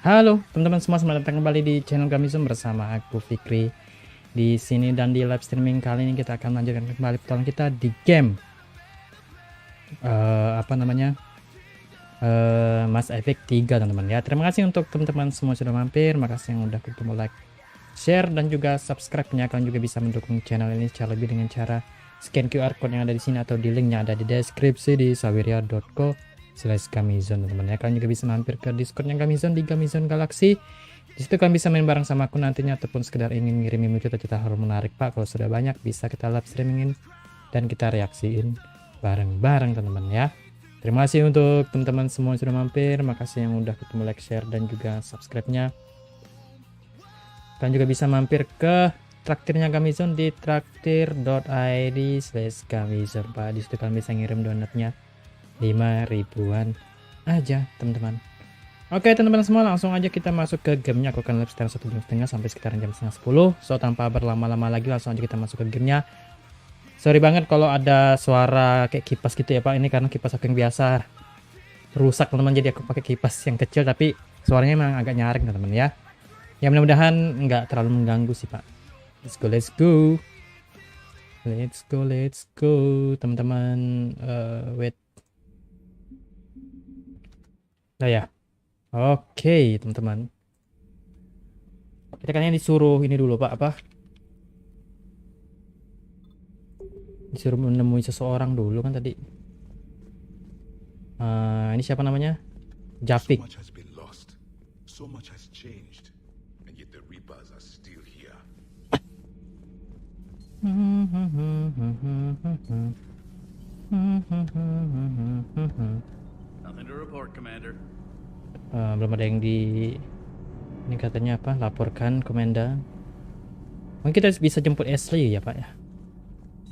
Halo teman-teman semua, selamat datang kembali di channel Gami bersama aku Fiqri di sini. Dan di live streaming kali ini kita akan melanjutkan kembali petualangan kita di game Mass Effect 3 teman-teman ya. Terima kasih untuk teman-teman semua sudah mampir, makasih yang udah ketemu, like, share dan juga subscribe-nya. Kalian juga bisa mendukung channel ini secara lebih dengan cara scan QR code yang ada di sini atau di link yang ada di deskripsi di sawiria.co/gamizone teman-teman ya. Kalian juga bisa mampir ke Discordnya Gamizone di Gamizone Galaxy. Di situ kalian bisa main bareng sama aku nantinya, ataupun sekedar ingin ngirimin cerita-cerita hal menarik Pak. Kalau sudah banyak bisa kita live streamingin dan kita reaksiin bareng-bareng teman-teman ya. Terima kasih untuk teman-teman semua yang sudah mampir, makasih yang udah ketemu, like, share dan juga subscribe-nya. Kalian juga bisa mampir ke traktirnya Gamizone di traktir.id/Gamizone Pak. Di situ kalian bisa ngirim donatnya 5.000-an aja teman-teman. Oke teman-teman semua, langsung aja kita masuk ke gamenya. Aku akan live stream 1 jam setengah sampai sekitaran jam setengah 10. So tanpa berlama-lama lagi langsung aja kita masuk ke gamenya. Sorry banget kalau ada suara kayak kipas gitu ya Pak. Ini karena kipas aku yang biasa rusak teman-teman, jadi aku pakai kipas yang kecil tapi suaranya memang agak nyaring teman-teman ya. Ya mudah-mudahan nggak terlalu mengganggu sih Pak. Let's go teman-teman. Wait. Nah ya. Oke teman-teman. Kita kayaknya disuruh ini dulu Pak, apa? Disuruh menemui seseorang dulu kan tadi. Ini siapa namanya? Japik. Belum ada yang di ini katanya apa? Laporkan komandan. Mungkin kita bisa jemput Ashley ya Pak ya.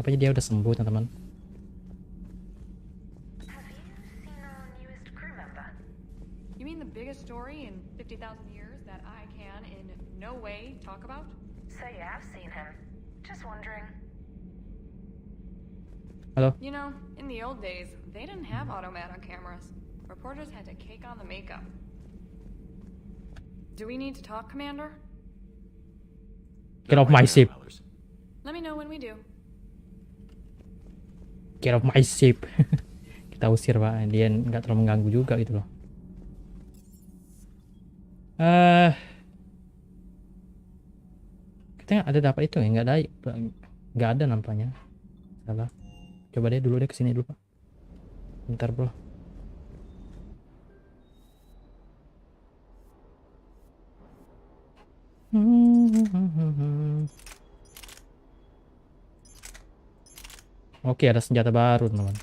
Apa dia udah sembuh teman-teman? You mean the biggest story in 50,000 years that I can in no way talk about? So you have seen him. Just wondering. Halo. You know, in the old days, they didn't have automatic cameras. Reporters had to cake on the makeup. Do we need to talk, Commander? Get off my ship. Let me know when we do. Get off my ship. Kita usir Pak, dia nggak terlalu mengganggu juga gitu loh. Kita ada dapat itu ya? Nggak ada nampaknya. Salah. Coba deh dulu kesini dulu Pak. Bentar bro. Oke, ada senjata baru teman-teman.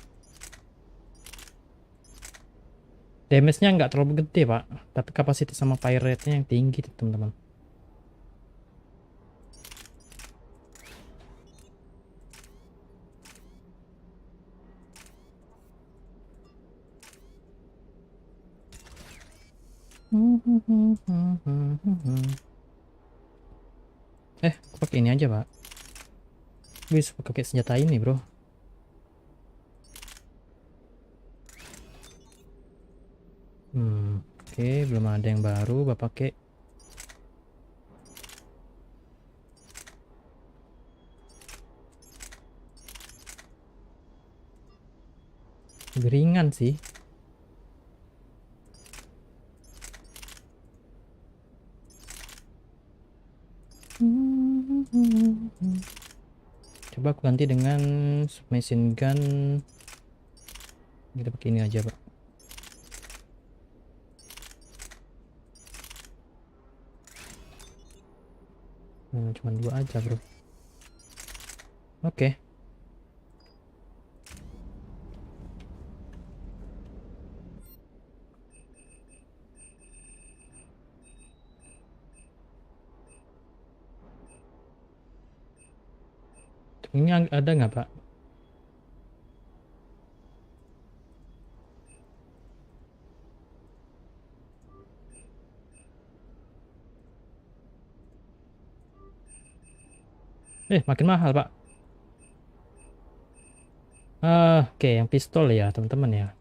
Damage-nya nggak terlalu gede Pak, tapi kapasitas sama fire rate-nya yang tinggi teman-teman. Aku pakai ini aja Pak. Bisa pakai senjata ini bro. Oke, belum ada yang baru. Bapak pakai ringan sih. Coba aku ganti dengan submachine gun. Kita pakai ini aja Pak. Cuma 2 aja bro. Oke. Ini ada nggak Pak? Makin mahal Pak. Oke, yang pistol ya teman-teman ya.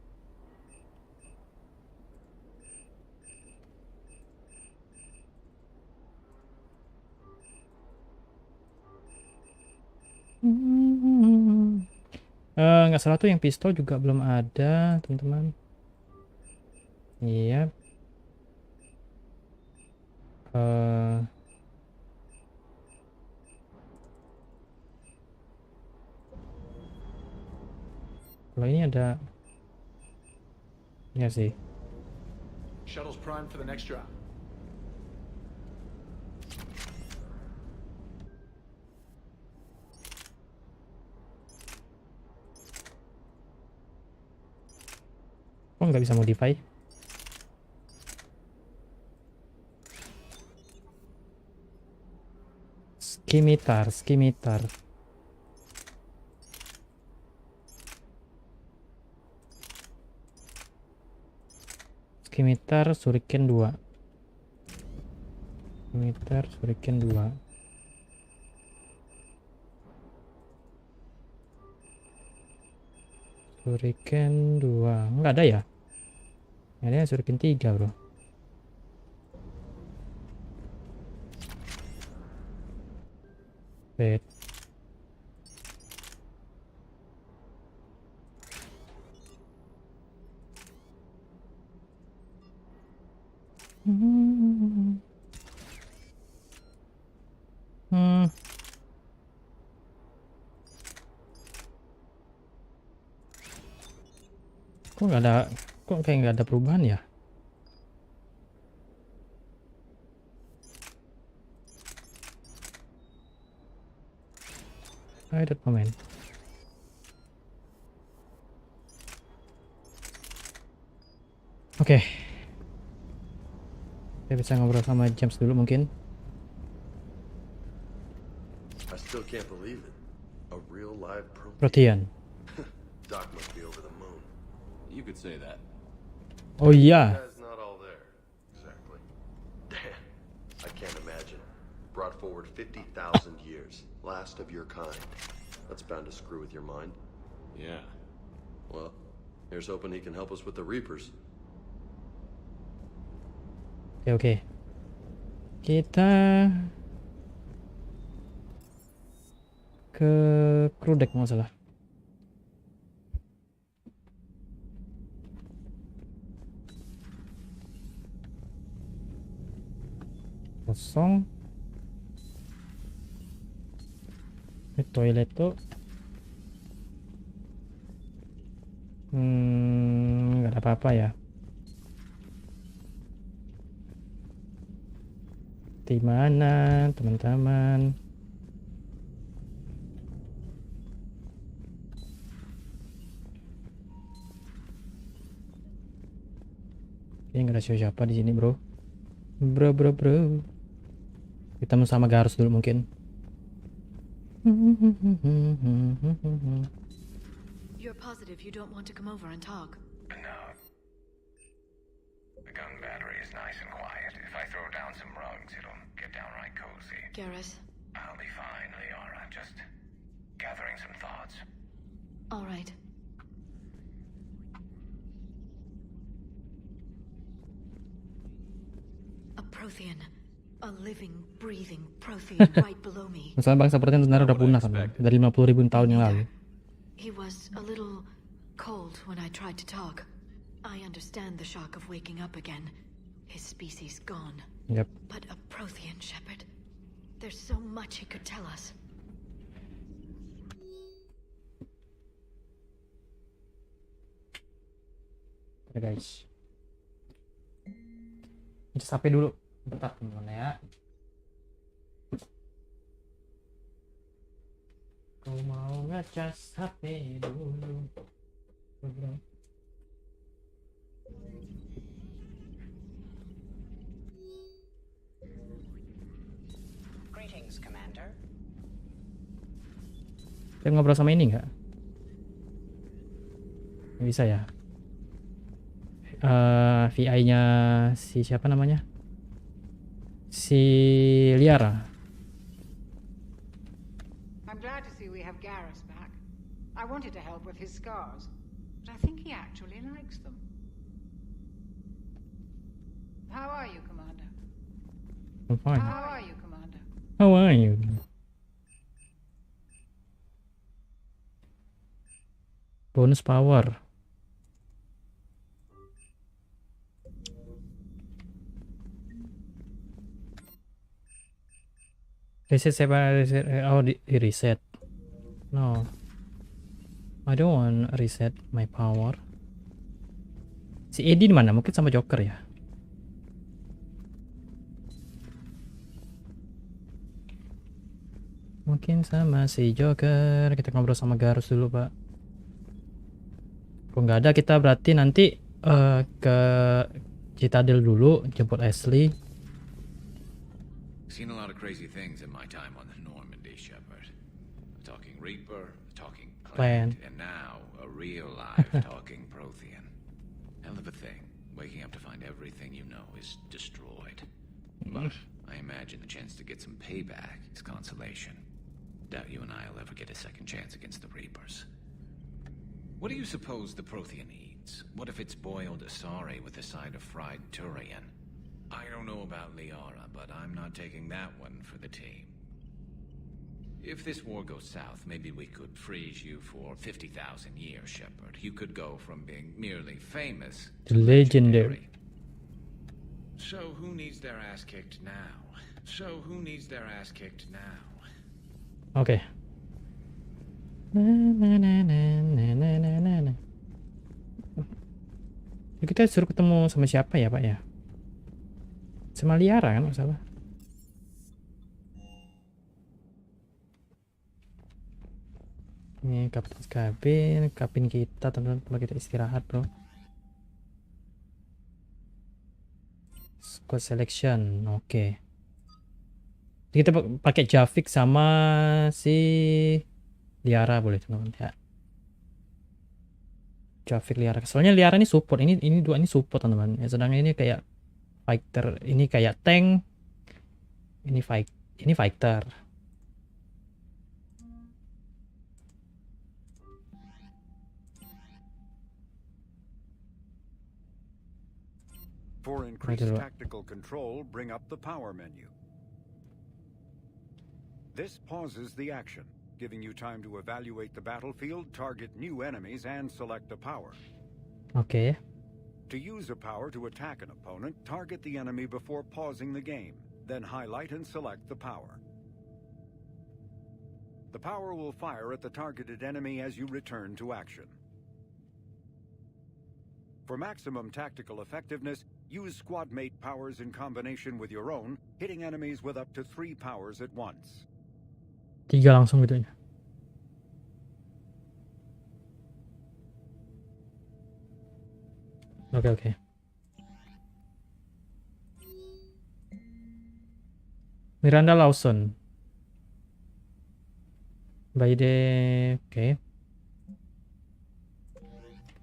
Nggak salah tuh yang pistol juga belum ada, teman-teman. Iya. Kalau ini ada, ya sih. Shuttle's primed for the next drop. Kok nggak bisa modify? Skimitar, skimitar. Skimitar Shuriken 2. Skimitar Shuriken 2. Shuriken 2. Enggak ada ya? Ada Shuriken 3, bro. Wait. Kok nggak ada, kok kayak nggak ada perubahan ya? Ada komen. Oke. Saya bisa ngobrol sama James dulu mungkin. I still can't believe it. A real live Protean. Doc must be over the moon. You could say that. Oh iya. Guy's not all there. Exactly. Damn. I can't imagine. Brought forward 50,000 years. Last of your kind. That's bound to screw with your mind. Yeah. Well, here's hoping he can help us with the Reapers. Oke. Kita ke crew deck nggak salah. Kosong. Ini toilet tuh. Nggak ada apa-apa ya. Di mana, teman-teman? Ini nggak ada siapa di sini, bro. Bro. Kita mau sama Harus dulu mungkin. You're positive you don't want to come over and talk? No. The gun battery is nice and quiet. If I throw down some rugs, it'll get downright cozy. Garrus? I'll be fine, Liara. Just gathering some thoughts. All right. A Prothean. A living, breathing Prothean right below me. Masalah bangsa Protean sebenarnya udah punah kan, dari 50.000 tahun yang lalu. He was a little cold when I tried to talk. I understand the shock of waking up again. His species gone. Yep. But a Prothean shepherd. There's so much he could tell us. Ya guys. Ini sampai dulu. Bentar teman-teman ya. Kau mau ngecas HP dulu. Greetings, Commander. Kita ngobrol sama ini nggak? Bisa ya? VI-nya si siapa namanya? Si Liara. I'm glad to see we have Garrus back. I wanted to help with his scars, but I think he actually likes them. How are you, Commander? I'm fine. How are you, Commander? How are you? Bonus power. Reset siapa? Reset. Oh, di reset. No, I don't want reset my power. Si Eddie di mana? Mungkin sama Joker ya. Mungkin sama si Joker. Kita ngobrol sama Garus dulu, Pak. Kalau nggak ada, kita berarti nanti ke Citadel dulu, jemput Ashley. Seen a lot of crazy things in my time on the Normandy, Shepard. A talking Reaper, a talking Clan, and now a real live talking Prothean. Hell of a thing. Waking up to find everything you know is destroyed. But I imagine the chance to get some payback is consolation. Doubt you and I'll ever get a second chance against the Reapers. What do you suppose the Prothean eats? What if it's boiled asari with a side of fried Turian? I don't know about Liara, but I'm not taking that one for the team. If this war goes south, maybe we could freeze you for 50,000 years, Shepard. You could go from being merely famous to legendary. So who needs their ass kicked now? Oke. Kita suruh ketemu sama siapa ya, Pak ya? Sama Liara kan, nggak salah. Ini kabin kita, teman-teman, kita istirahat, bro. Squad selection, oke. Kita pakai Javik sama si Liara boleh, teman-teman ya. Javik, Liara. Soalnya Liara ini support, ini dua ini support, teman-teman. Ya, sedangkan ini kayak fighter, ini kayak tank. Ini fighter. For increased tactical control, bring up the power menu. This pauses the action, giving you time to evaluate the battlefield, target new enemies, and select a power. Okay. To use a power to attack an opponent, target the enemy before pausing the game, then highlight and select the power. The power will fire at the targeted enemy as you return to action. For maximum tactical effectiveness, use squad mate powers in combination with your own, hitting enemies with up to 3 powers at once. 3 langsung gitu ya. Oke. Miranda Lawson. By the oke.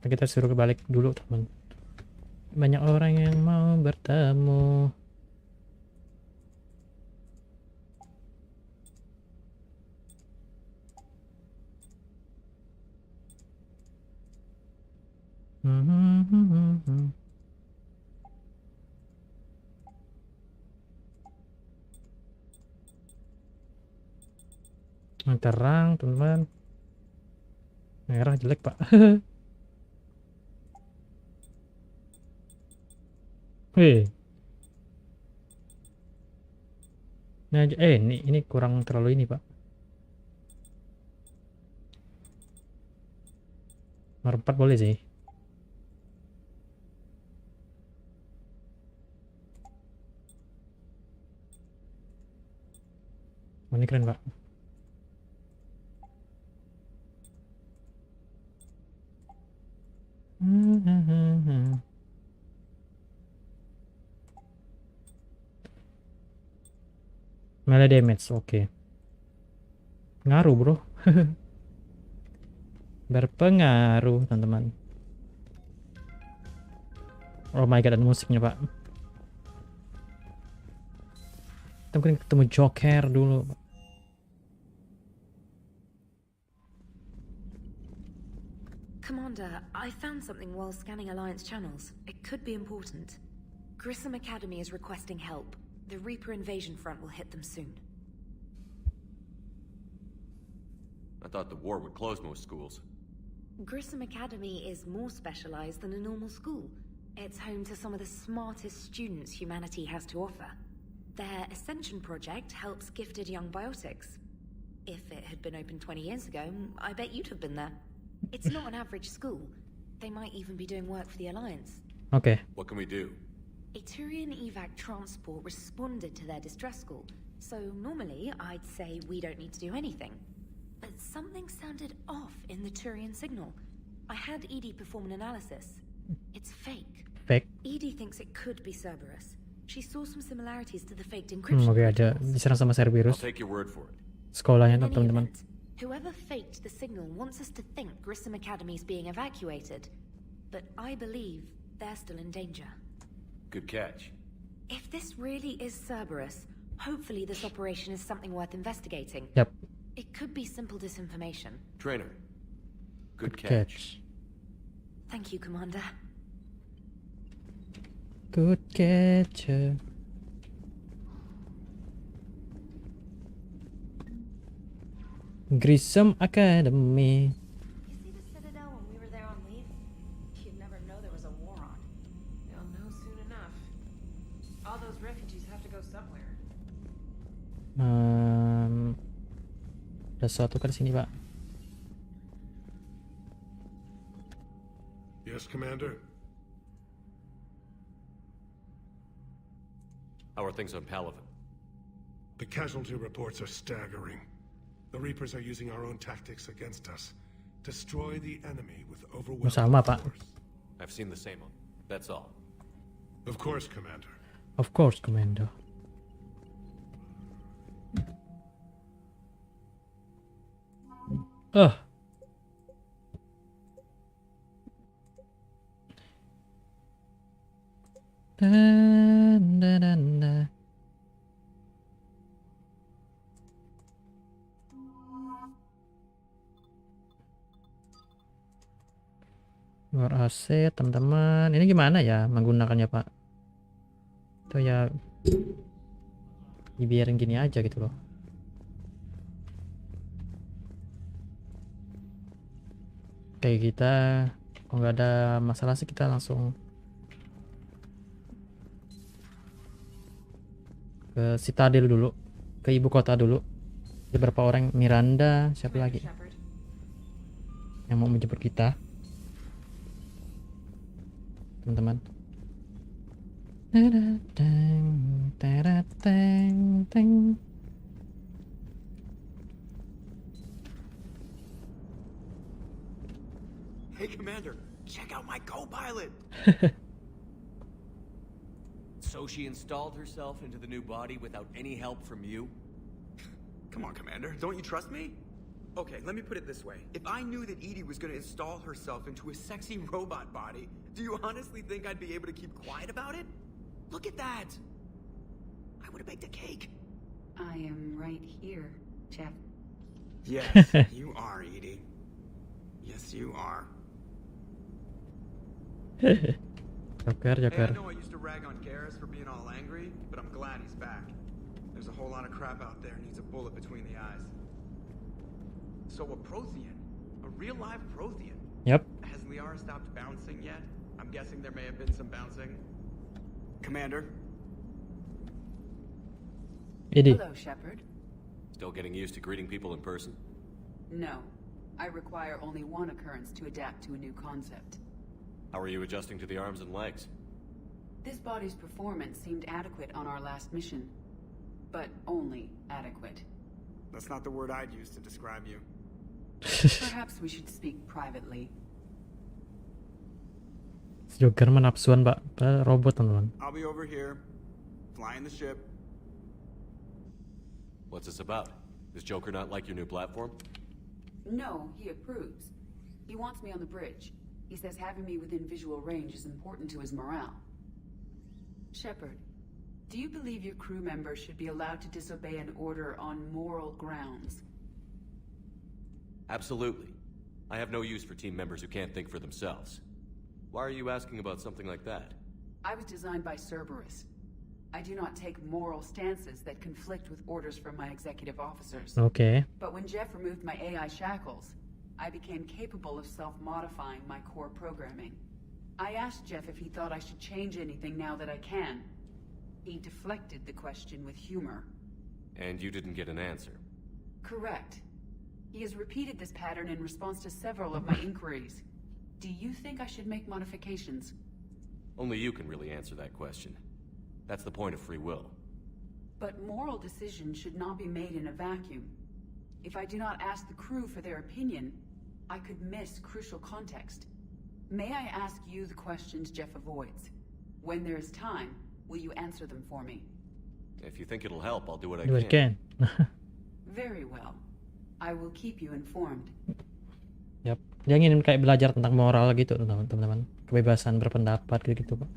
Kita suruh balik dulu, teman. Banyak orang yang mau bertemu. Terang, teman. Merah jelek, Pak. Wih. Nah, ini kurang terlalu ini, Pak. Nomor 4 boleh sih. Ini keren, Pak. Melee damage, oke. Ngaruh, bro. Berpengaruh, teman-teman. Oh my god, ada musiknya, Pak. Kita mungkin ketemu Joker dulu, Pak. Commander, I found something while scanning Alliance channels. It could be important. Grissom Academy is requesting help. The Reaper invasion front will hit them soon. I thought the war would close most schools. Grissom Academy is more specialized than a normal school. It's home to some of the smartest students humanity has to offer. Their Ascension project helps gifted young biotics. If it had been open 20 years ago, I bet you'd have been there. It's not an average school. They might even be doing work for the Alliance. Okay. What can we do? A Turian evac transport responded to their distress call, so normally I'd say we don't need to do anything. But something sounded off in the Turian signal. I had Edie perform an analysis. It's fake. Fake. Edie thinks it could be Cerberus. She saw some similarities to the faked encryption. Oke, ada diserang sama I'll Cerberus. take your word for it. Sekolahnya In any teman-teman. event, whoever faked the signal wants us to think Grissom Academy's being evacuated. But I believe they're still in danger. Good catch. If this really is Cerberus, hopefully this operation is something worth investigating. Yap. It could be simple disinformation. Trainer. Good catch. Thank you, Commander. Good catch. Grissom Academy. You see the Citadel when we were there on leave? You'd never know there was a war on. They'll know soon enough. All those refugees have to go somewhere. Ada sesuatu kan di sini, Pak? Yes, Commander. How are things on Palaven? The casualty reports are staggering. The Reapers are using our own tactics against us. Destroy the enemy with overwhelming Sama, Pak. force. I've seen the same one. That's all. Of course, Commander. Of course, Commander. Dan, dan, dan, dan. Luar AC, teman-teman. Ini gimana ya menggunakannya, Pak? Itu ya dibiarin gini aja gitu loh. Kayak kita kalau nggak ada masalah sih kita langsung ke Citadel dulu, ke ibu kota dulu. Ada beberapa orang, Miranda, siapa lagi yang mau menjemput kita, teman-teman. Hey, Commander, check out my co-pilot. So she installed herself into the new body without any help from you? Come on, Commander, don't you trust me? Okay, let me put it this way. If I knew that Edie was going to install herself into a sexy robot body, do you honestly think I'd be able to keep quiet about it? Look at that! I would have baked a cake. I am right here, Jeff. Yes, you are, Edie. Yes, you are. Joker. Hey, I know I used to rag on Garrus for being all angry, but I'm glad he's back. There's a whole lot of crap out there needs a bullet between the eyes. So a Prothean? A real live Prothean? Yep. Has Liara stopped bouncing yet? I'm guessing there may have been some bouncing. Commander? Edie. Hello, Shepard. Still getting used to greeting people in person? No. I require only one occurrence to adapt to a new concept. How are you adjusting to the arms and legs? This body's performance seemed adequate on our last mission. But only adequate. That's not the word I'd use to describe you. Perhaps we should speak privately. Joker menapsuan, Pak. Robot, teman-teman. I'll be over here, flying the ship. What's this about? Does Joker not like your new platform? No, he approves. He wants me on the bridge. He says having me within visual range is important to his morale. Shepard, do you believe your crew members should be allowed to disobey an order on moral grounds? Absolutely. I have no use for team members who can't think for themselves. Why are you asking about something like that? I was designed by Cerberus. I do not take moral stances that conflict with orders from my executive officers. Okay. But when Jeff removed my AI shackles, I became capable of self-modifying my core programming. I asked Jeff if he thought I should change anything now that I can. He deflected the question with humor. And you didn't get an answer? Correct. He has repeated this pattern in response to several of my inquiries. Do you think I should make modifications? Only you can really answer that question. That's the point of free will. But moral decisions should not be made in a vacuum. If I do not ask the crew for their opinion, I could miss crucial context. May I ask you the questions Jeff avoids? When there is time, will you answer them for me? If you think it'll help, I'll do what I Do what can. Very well. I will keep you informed. Yap. Dia ingin kayak belajar tentang moral gitu, teman-teman. Kebebasan berpendapat gitu, Pak.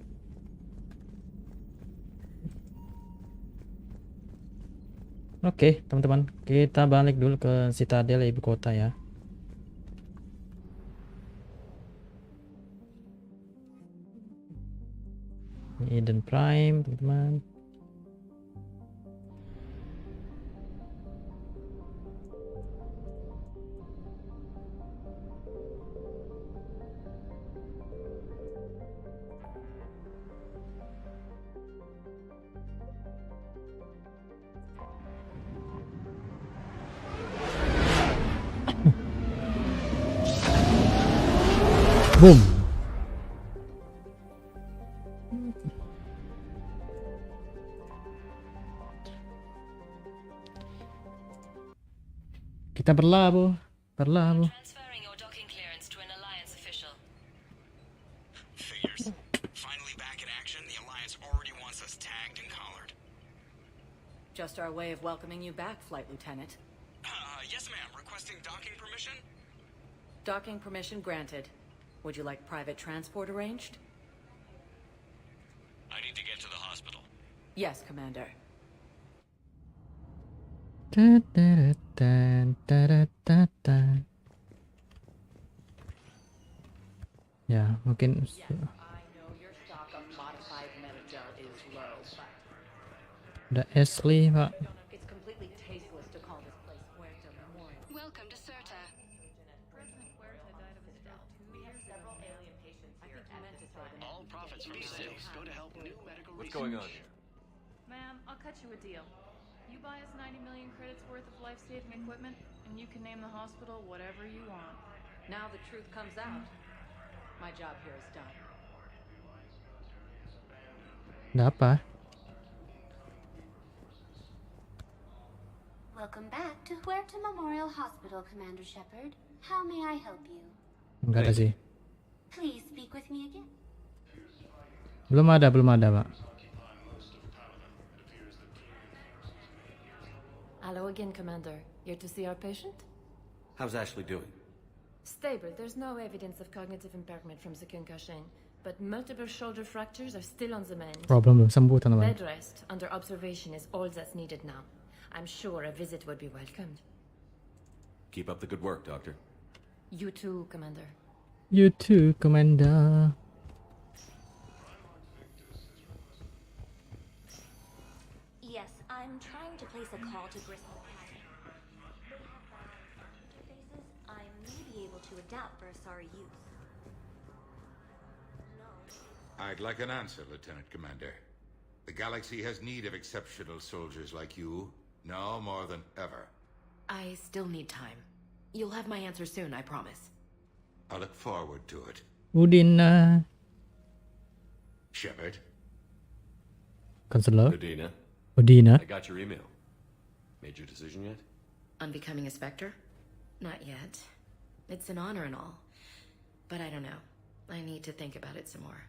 Oke, teman-teman. Kita balik dulu ke Citadel, ibu kota ya. Eden Prime, teman-teman. Boom. Kita berlabuh. Transferring your docking clearance to an Alliance official. Figures. Finally back in action, the Alliance already wants us tagged and collared. Just our way of welcoming you back, Flight Lieutenant. Yes, ma'am. Requesting docking permission? Docking permission granted. Would you like private transport arranged? I need to get to the hospital. Yes, Commander. Ya, mungkin ada Ashley, Pak. Welcome to Serta. All profits from sales go to help new medical What's going on here? Ma'am, I'll cut you a deal. You buy us 90 million credits worth of life-saving equipment, and you can name the hospital whatever you want. Now the truth comes out. My job here is done. Ada apa? Welcome back to Huerta Memorial Hospital, Commander Shepard. How may I help you? Enggak ada sih. Please speak with me again. Belum ada, Pak. Hello again, Commander. Here to see our patient? How's Ashley doing? Stable. There's no evidence of cognitive impairment from the concussion, but multiple shoulder fractures are still on the mend. Problem belum sembuh, teman-teman. Bed rest under observation is all that's needed now. I'm sure a visit would be welcomed. Keep up the good work, Doctor. You too, Commander. You too, Commander. Yes, I'm trying to place a call to Bristol Academy. They have interfaces I may be able to adapt for Asari use. I'd like an answer, Lieutenant Commander. The galaxy has need of exceptional soldiers like you, now more than ever. I still need time. You'll have my answer soon, I promise. I look forward to it. Udina. Shepard. Counselor. Udina. I got your email. Made your decision yet? On becoming a Spectre? Not yet. It's an honor and all. But I don't know. I need to think about it some more.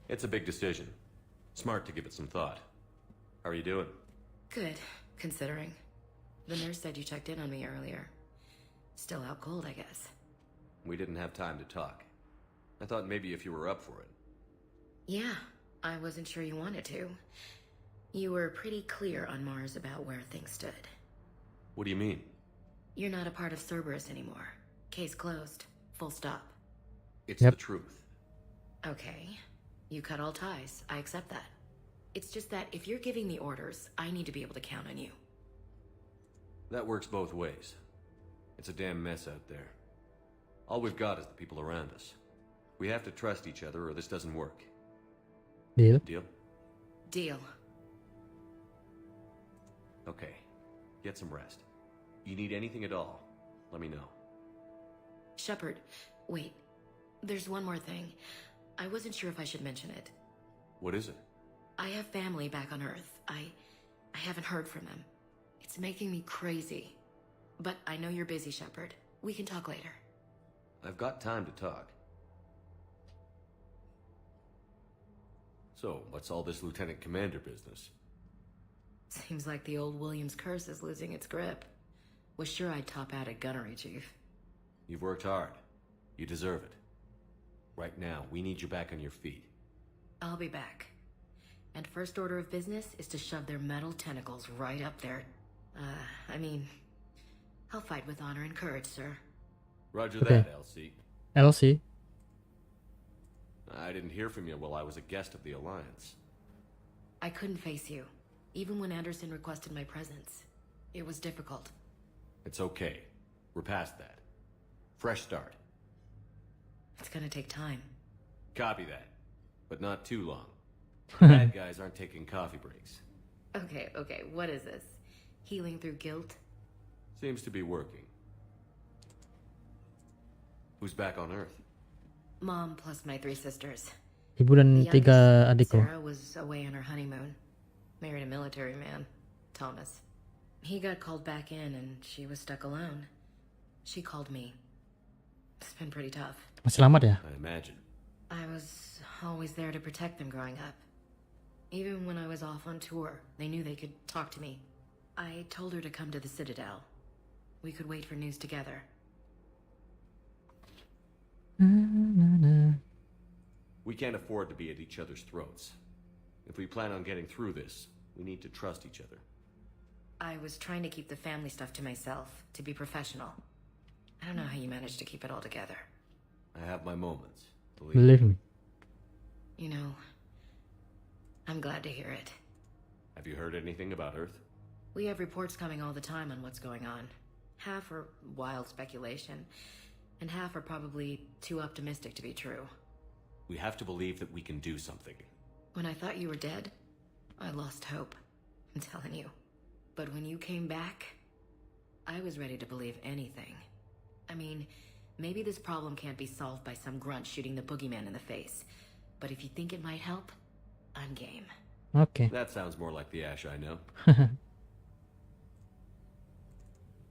It's a big decision. Smart to give it some thought. How are you doing? Good, considering. The nurse said you checked in on me earlier. Still out cold, I guess. We didn't have time to talk. I thought maybe if you were up for it. Yeah, I wasn't sure you wanted to. You were pretty clear on Mars about where things stood. What do you mean? You're not a part of Cerberus anymore. Case closed. Full stop. It's the truth. Okay. You cut all ties. I accept that. It's just that if you're giving the orders, I need to be able to count on you. That works both ways. It's a damn mess out there. All we've got is the people around us. We have to trust each other or this doesn't work. Deal? Deal? Deal. Okay. Get some rest. You need anything at all, let me know. Shepard, wait. There's one more thing. I wasn't sure if I should mention it. What is it? I have family back on Earth. I haven't heard from them. It's making me crazy. But I know you're busy, Shepard. We can talk later. I've got time to talk. So, what's all this Lieutenant Commander business? Seems like the old Williams curse is losing its grip. Was sure I'd top out at gunnery, Chief. You've worked hard. You deserve it. Right now, we need you back on your feet. I'll be back. And first order of business is to shove their metal tentacles right up there. I'll fight with honor and courage, sir. Roger Okay. that, LC. LC? I didn't hear from you while I was a guest of the Alliance. I couldn't face you, even when Anderson requested my presence. It was difficult. It's okay. We're past that. Fresh start. It's gonna take time. Copy that. But not too long. Bad guys aren't taking coffee breaks. Okay, what is this? Healing through guilt? Seems to be working. Who's back on Earth? Mom plus my 3 sisters. Ibu dan The 3 youngest, adikku. Sarah, was away on her honeymoon. Married a military man, Thomas. He got called back in and she was stuck alone. She called me. It's been pretty tough. Selamat ya? I imagine. I was always there to protect them growing up. Even when I was off on tour, they knew they could talk to me. I told her to come to the Citadel. We could wait for news together. We can't afford to be at each other's throats. If we plan on getting through this, we need to trust each other. I was trying to keep the family stuff to myself, to be professional. I don't know how you managed to keep it all together. I have my moments. Believe me. You know, I'm glad to hear it. Have you heard anything about Earth? We have reports coming all the time on what's going on. Half are wild speculation, and half are probably too optimistic to be true. We have to believe that we can do something. When I thought you were dead, I lost hope. I'm telling you. But when you came back, I was ready to believe anything. I mean, maybe this problem can't be solved by some grunt shooting the boogeyman in the face. But if you think it might help, I'm game. Okay. That sounds more like the Ash I know.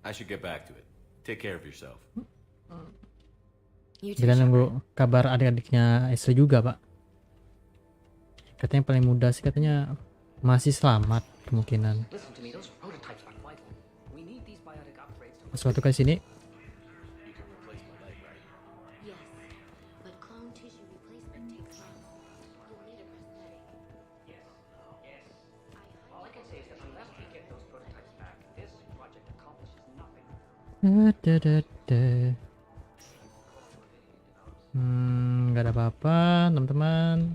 I should get back to it. Take care of yourself. Kita nunggu kabar adik-adiknya Esra juga, Pak. Katanya paling muda sih, katanya masih selamat kemungkinan. Suatu kali sini. Nggak ada apa-apa, teman-teman.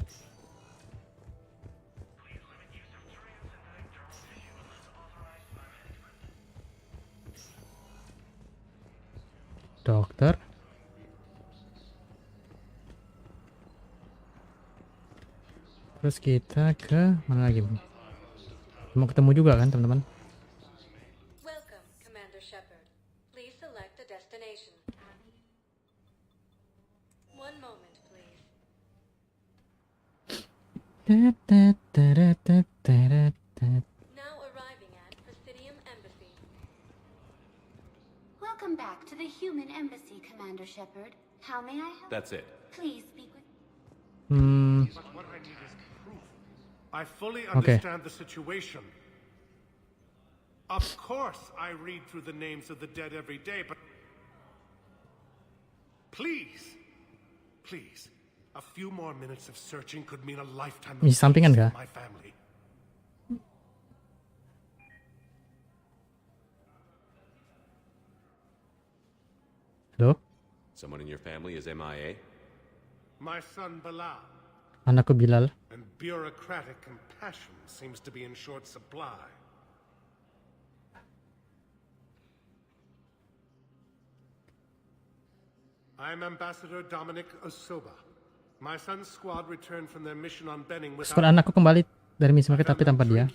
Dokter. Terus kita ke mana lagi? Mau ketemu juga kan, teman-teman? Welcome, Commander Shepard. Please select a destination. One moment, please. Now arriving at Presidium Embassy. Welcome back to the human embassy, Commander Shepard. How may I help? That's it. Please speak with... What I need is proof. I fully understand the situation. Of course I read through the names of the dead every day, but... Please, a few more minutes of searching could mean a lifetime of Di sampingan kah? my family. Halo? Someone in your family is MIA? My son Bilal. Anakku Bilal. And bureaucratic compassion seems to be in short supply. I'm Ambassador Dominic Osoba. My son's squad returned from their mission on Benning without... Squad anakku kembali dari misi mereka tapi tanpa dia.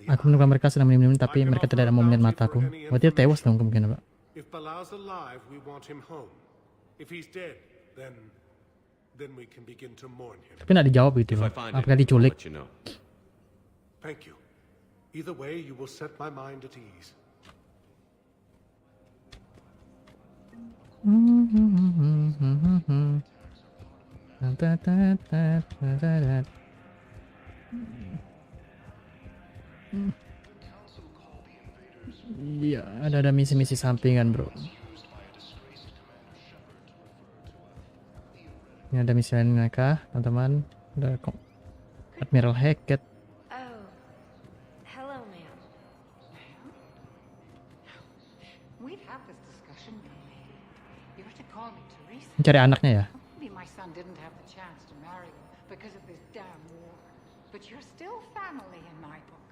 Aku menemukan mereka sedang minum tapi mereka tidak mau melihat mataku. Berarti dia tewas dong kemungkinan, Pak. If Bilal's alive, we want him home. If he's dead, then we can begin to mourn him. Tapi nggak dijawab itu, apakah diculik? Thank you. Either way, you will set my mind at ease. Iya, ada misi-misi sampingan, bro. Ini ada misi lain kah, teman-teman? Ada Admiral Hackett. Oh, hello, ma'am. We've had this discussion, Gami. You were to call me Teresa. Mencari anaknya ya? Maybe my son didn't have the chance to marry you because of this damn war. But you're still family in my book.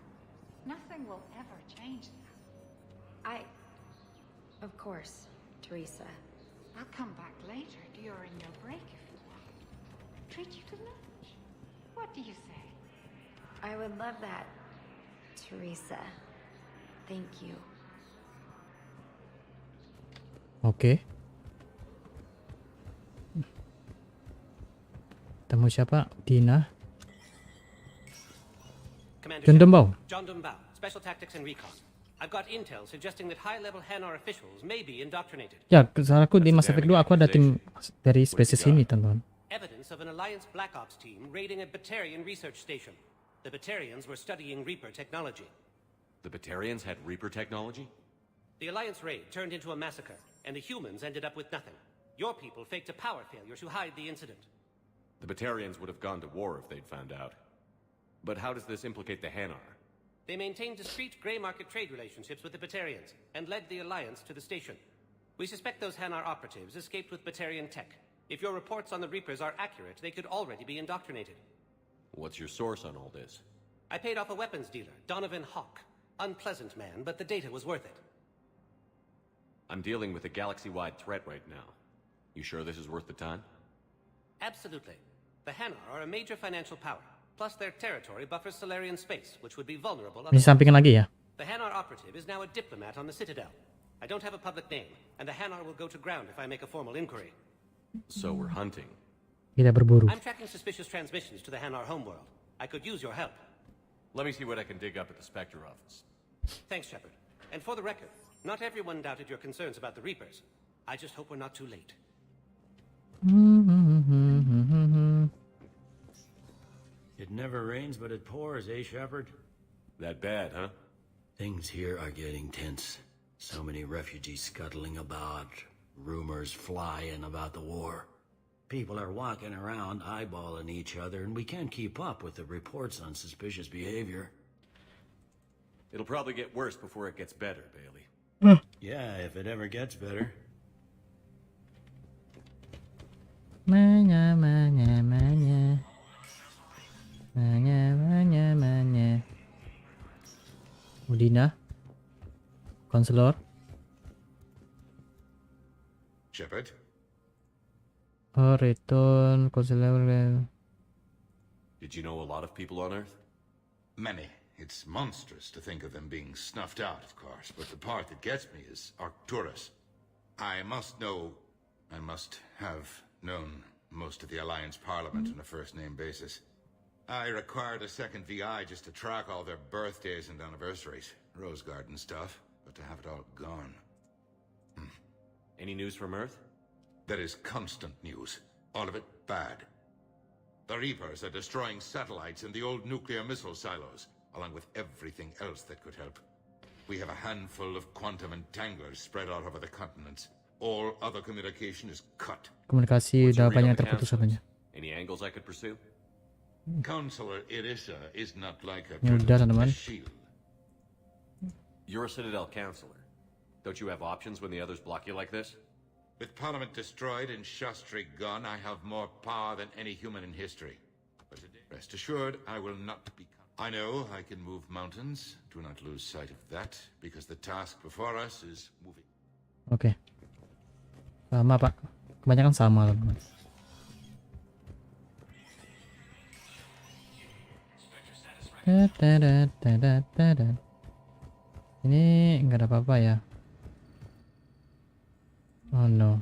Nothing will ever change that. Of course, Teresa. I'll come back later during your break if you want. Treat you to lunch. What do you say? I would love that, Teresa. Thank you. Oke. Temu siapa? Dina. John Dumbau. John Dumbau, Special Tactics and Recon. I've got intel suggesting that high-level Hanar officials may be indoctrinated. Ya, kesalahanku di Mass Effect 2 aku ada tim dari spesies ini, teman-teman. Evidence of an Alliance Black Ops team raiding a Batarian research station. The Batarians were studying Reaper technology. The Batarians had Reaper technology? The Alliance raid turned into a massacre, and the humans ended up with nothing. Your people faked a power failure to hide the incident. The Batarians would have gone to war if they'd found out. But how does this implicate the Hanar? They maintained discreet grey market trade relationships with the Batarians and led the Alliance to the station. We suspect those Hanar operatives escaped with Batarian tech. If your reports on the Reapers are accurate, they could already be indoctrinated. What's your source on all this? I paid off a weapons dealer, Donovan Hawk. Unpleasant man, but the data was worth it. I'm dealing with a galaxy-wide threat right now. You sure this is worth the time? Absolutely. The Hanar are a major financial power. Plus their territory buffers Solarian space, which would be vulnerable. Ini sampingan lagi ya. The Hanar operative is now a diplomat on the Citadel. I don't have a public name, and the Hanar will go to ground if I make a formal inquiry. So we're hunting. Kita berburu. I'm tracking suspicious transmissions to the Hanar homeworld. I could use your help. Let me see what I can dig up at the Spectre office. Thanks, Shepard. And for the record, not everyone doubted your concerns about the Reapers. I just hope we're not too late. It never rains, but it pours, eh, Shepard? That bad, huh? Things here are getting tense. So many refugees scuttling about, rumors flying about the war. People are walking around eyeballing each other, and we can't keep up with the reports on suspicious behavior. It'll probably get worse before it gets better, Bailey. Yeah, if it ever gets better. Manya. Udina. Konselor. Shepard? Oh, return. Konselor. Did you know a lot of people on Earth? Many. It's monstrous to think of them being snuffed out, of course, but the part that gets me is Arcturus. I must have known most of the Alliance Parliament on a first-name basis. I required a second VI just to track all their birthdays and anniversaries. Rose Garden stuff, but to have it all gone. Any news from Earth? There is constant news. All of it bad. The Reapers are destroying satellites in the old nuclear missile silos, along with everything else that could help. We have a handful of quantum entanglers spread out over the continents. All other communication is cut. Komunikasi udah banyak terputus katanya. Any angles I could pursue? Counselor Irissa is not like a shield. You're a Citadel counselor. Don't you have options when the others block you like this? With Parliament destroyed and Shastri gone, I have more power than any human in history. But rest assured, I will not be... I know I can move mountains. Do not lose sight of that, because the task before us is moving. Oke. Sama pak, kebanyakan sama teman. Ini nggak ada apa-apa ya. Oh no.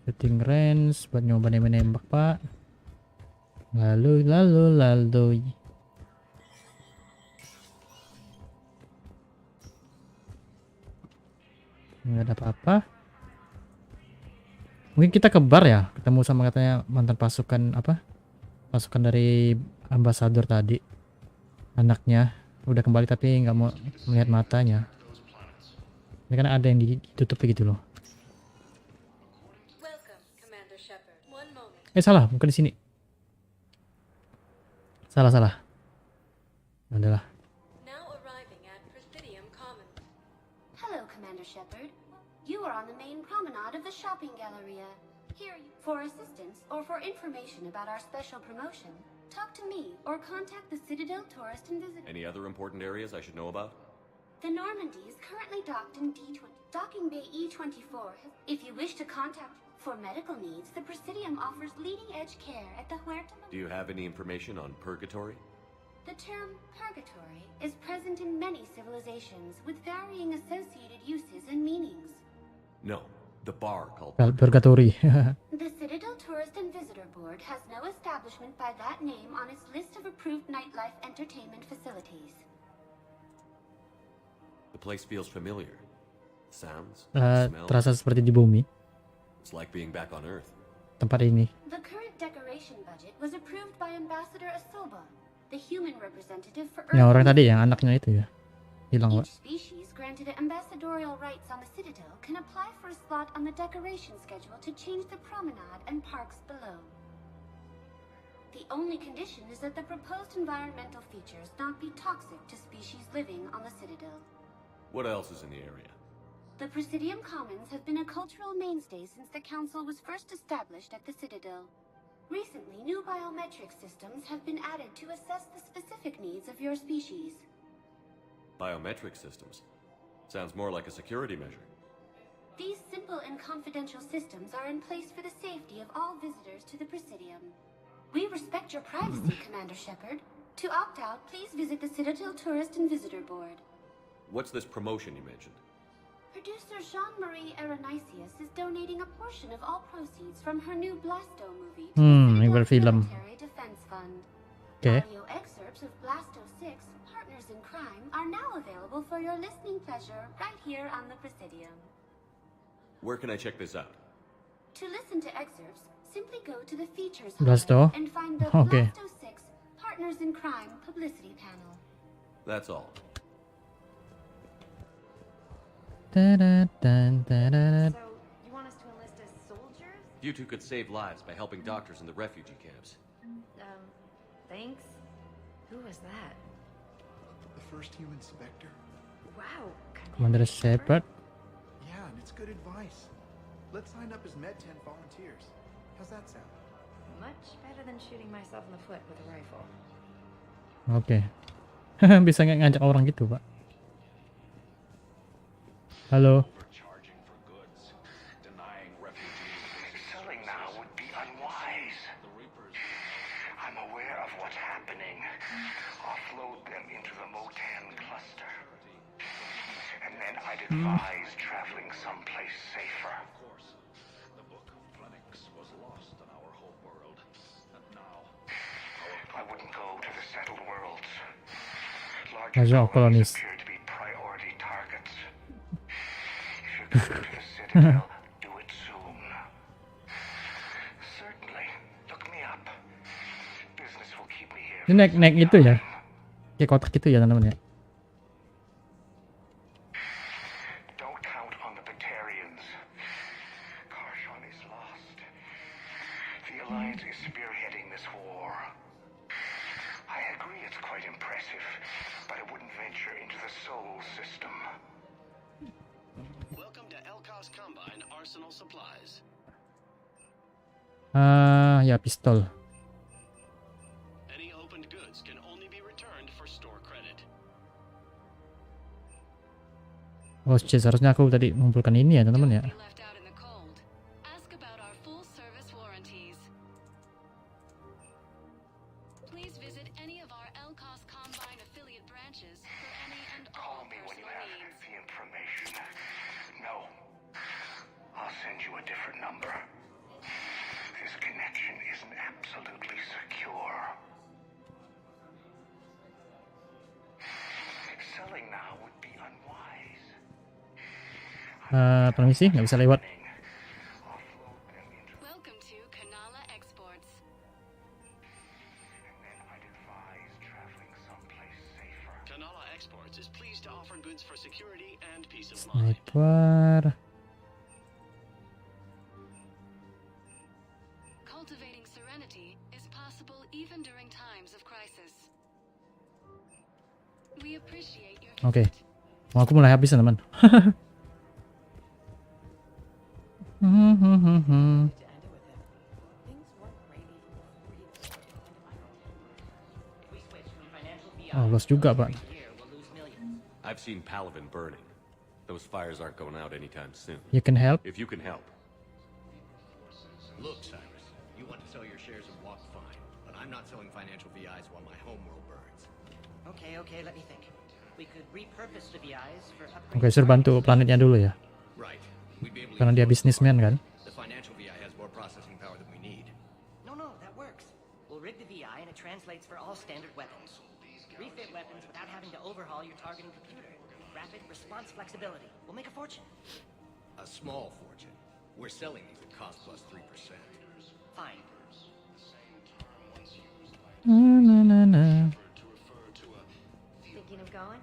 Shooting range buat nyoba nembak pak. Lalu. Nggak ada apa-apa. Mungkin kita ke bar ya, ketemu sama katanya mantan pasukan apa? Pasukan dari ambasador tadi. Anaknya udah kembali tapi nggak mau melihat matanya. Ini kan ada yang ditutup gitu loh. Salah, bukan di sini. Salah. Adalah. Hello, Commander Shepard. You are on the main promenade of the shopping galleria. Here, for assistance or for information about our special promotion, talk to me or contact the Citadel Tourist and Visitor. Any other important areas I should know about? The Normandy is currently docked in Docking Bay E24. If you wish to contact for medical needs, the Presidium offers leading-edge care at the Huerta. Do you have any information on purgatory? The term purgatory is present in many civilizations with varying associated uses and meanings. No, the bar called Purgatory. The Citadel Tourist and Visitor Board has no establishment by that name on its list of approved nightlife entertainment facilities. The place feels familiar. Sounds, smells. Terasa seperti di bumi. It's like being back on Earth. Tempat ini. The current decoration budget was approved by Ambassador Asoba, the human representative for Earth. Yang orang tadi yang anaknya itu ya. Hilang, Pak. Each species granted ambassadorial rights on the Citadel can apply for a slot on the decoration schedule to change the promenade and parks below. The only condition is that the proposed environmental features not be toxic to species living on the Citadel. What else is in the area? The Presidium Commons have been a cultural mainstay since the Council was first established at the Citadel. Recently, new biometric systems have been added to assess the specific needs of your species. Biometric systems. Sounds more like a security measure. These simple and confidential systems are in place for the safety of all visitors to the Presidium. We respect your privacy, Commander Shepard. To opt out, please visit the Citadel Tourist and Visitor Board. What's this promotion you mentioned? Producer Jean-Marie Aronisius is donating a portion of all proceeds from her new Blasto movie to the Citadel Military Defense Fund. Okay. Audio excerpts of Blasto 6, Partners in Crime, are now available for your listening pleasure right here on the Presidium. Where can I check this out? To listen to excerpts, simply go to the features Blasto? and find the Okay. Blasto 6, Partners in Crime publicity panel. That's all. So, you want us to enlist as soldiers? You two could save lives by helping doctors in the refugee camps. Thanks. Who was that? The first human Spectre. Wow. Commander Shepard. Yeah, and it's good advice. Let's sign up as Med-10 volunteers. How's that sound? Much better than shooting myself in the foot with a rifle. Oke. Bisa ngajak orang gitu, Pak. Halo. Selling now would be unwise. I'm aware of what's happening. Offload them into the Motan cluster. And then I'd advise traveling someplace safer. I wouldn't go to the settled worlds. Larger colonies appear to be priority targets. If you're going to the Citadel, do it soon. Certainly, look me up. Business will keep me here. Ini naik itu ya. Kayak kotak gitu ya, teman-teman ya. Don't count on the Batarians. Karshon is lost. The Alliance is spearheading this war. I agree it's quite impressive, but I wouldn't venture into the Sol system. Welcome to Elkos Combine Arsenal Supplies. Ya pistol. Any opened goods can only be returned for store credit. Oh, seharusnya aku tadi mengumpulkan ini ya, teman-teman ya. Killing now would be unwise. Permisi, nggak bisa lewat. Welcome to Kanala Exports. And then I'd advise traveling someplace safer. Kanala Exports is pleased to offer goods for security and peace of mind. Sniper. Cultivating serenity is possible even during times of crisis. We appreciate your Oke. Mau aku mulai habis teman. Oh, los juga, Pak. I've seen Paladin burning. Those fires aren't going out anytime soon. You can help? If you can help. Look, Cyrus, you want to sell your shares of Walk fine, but I'm not selling financial VIs while my homeworld burns. Okay, let me think. We could repurpose the VIs for Oke, suruh bantu planetnya dulu ya. Right. We'd be able to Karena dia bisnismen kan. The financial VI has more processing power than we need. No, that works. We'll rig the VI and it translates for all standard weapons. Refit weapons without having to overhaul your targeting computer. Rapid response flexibility. We'll make a fortune. A small fortune. We're selling these at cost plus 3%. Fine. Na. Thinking of going?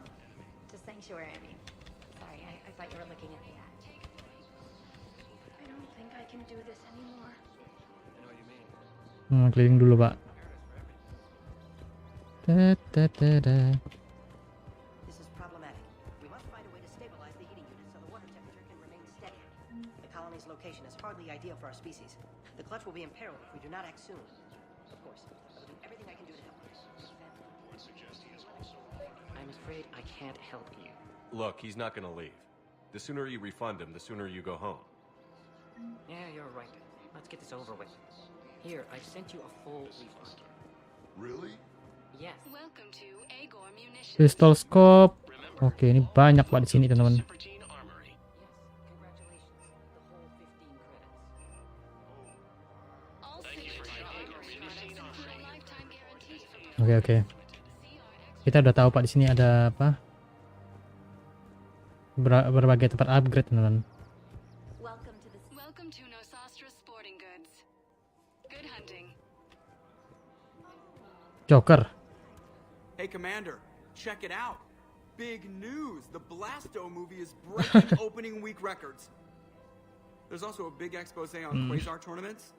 To Sanctuary, I mean. Sorry, I thought you were looking at the ad. I don't think I can do this anymore. I know what you mean. Keliling dulu, Pak. This is problematic. We must find a way to stabilize the heating unit so the water temperature can remain steady. The colony's location is hardly ideal for our species. The clutch will be in peril if we do not act soon. Of course, I will do everything I can do to help you. I'm afraid I can't help you. Look, he's not gonna leave. The sooner you refund him, the sooner you go home. Yeah, you're right. Let's get this over with. Here, I sent you a full refund. Really? Yes. Welcome to Agor Munitions. Pistol scope. Oke, ini banyak, Pak, di sini, teman-teman. Oke. Kita udah tahu, Pak, di sini ada apa? Berbagai tempat upgrade, teman-teman. Welcome to Nosastra Sporting Goods. Good hunting. Joker. Hey, Commander, check it out. Big news. The Blasto movie is breaking opening week records. There's also a big expose on Quasar tournaments,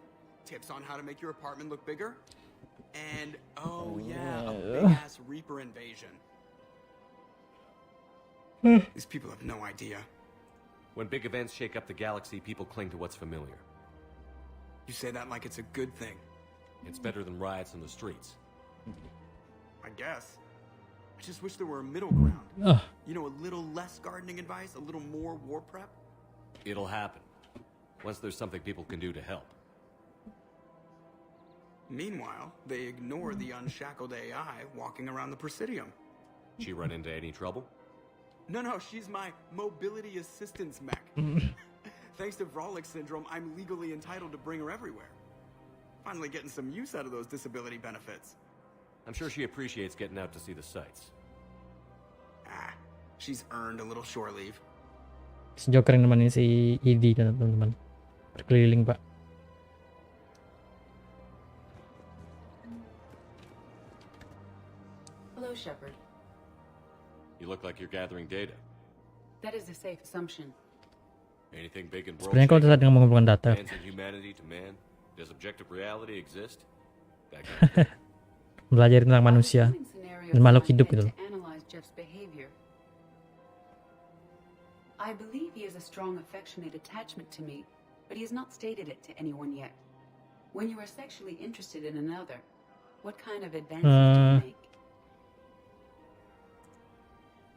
tips on how to make your apartment look bigger, and, oh yeah, a big-ass Reaper invasion. These people have no idea. When big events shake up the galaxy, people cling to what's familiar. You say that like it's a good thing. It's better than riots in the streets. I guess. I just wish there were a middle ground. You know, a little less gardening advice, a little more war prep. It'll happen. Once there's something people can do to help. Meanwhile, they ignore the unshackled AI walking around the Presidium. She run into any trouble? No, she's my mobility assistance mech. Thanks to Vrolic syndrome, I'm legally entitled to bring her everywhere. Finally getting some use out of those disability benefits. I'm sure she appreciates getting out to see the sights. She's earned a little shore leave. Si Joker yang nemenin si ID, teman-teman. Berkeliling, Pak. Hello, Shepard. You look like you're gathering data. That is a safe assumption. Anything big and broad? Sebenarnya kalau terlihat dengan mengumpulkan data. Advancing humanity to man. Does objective reality exist? Belajar tentang manusia dan makhluk hidup gitu. I believe he has a strong affectionate attachment to me, but he has not stated it to anyone yet. When you are sexually interested in another, what kind of advances do you make?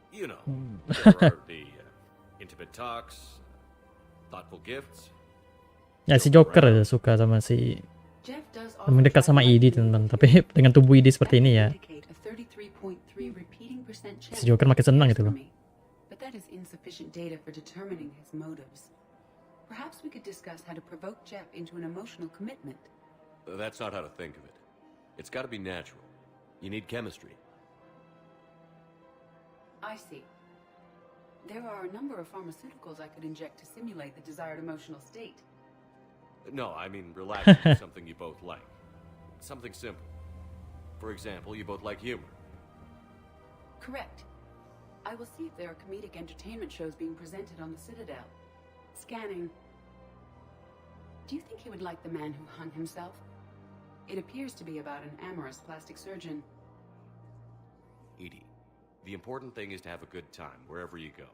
You know, there are the intimate talks, thoughtful gifts. Ya, si Joker suka sama si mendekat sama ID, teman-teman. Tapi dengan tubuh ID seperti ini ya, si Joker makin senang gitu loh. But that is insufficient data for determining his motives. Perhaps we could discuss how to provoke Jeff into an emotional commitment. That's not how to think of it. It's got to be natural. You need chemistry. I see. There are a number of pharmaceuticals I could inject to simulate the desired emotional state. No, I mean relaxing is something you both like. Something simple. For example, you both like humor. Correct. I will see if there are comedic entertainment shows being presented on the Citadel. Scanning. Do you think he would like The Man Who Hung Himself? It appears to be about an amorous plastic surgeon. Edie, the important thing is to have a good time wherever you go.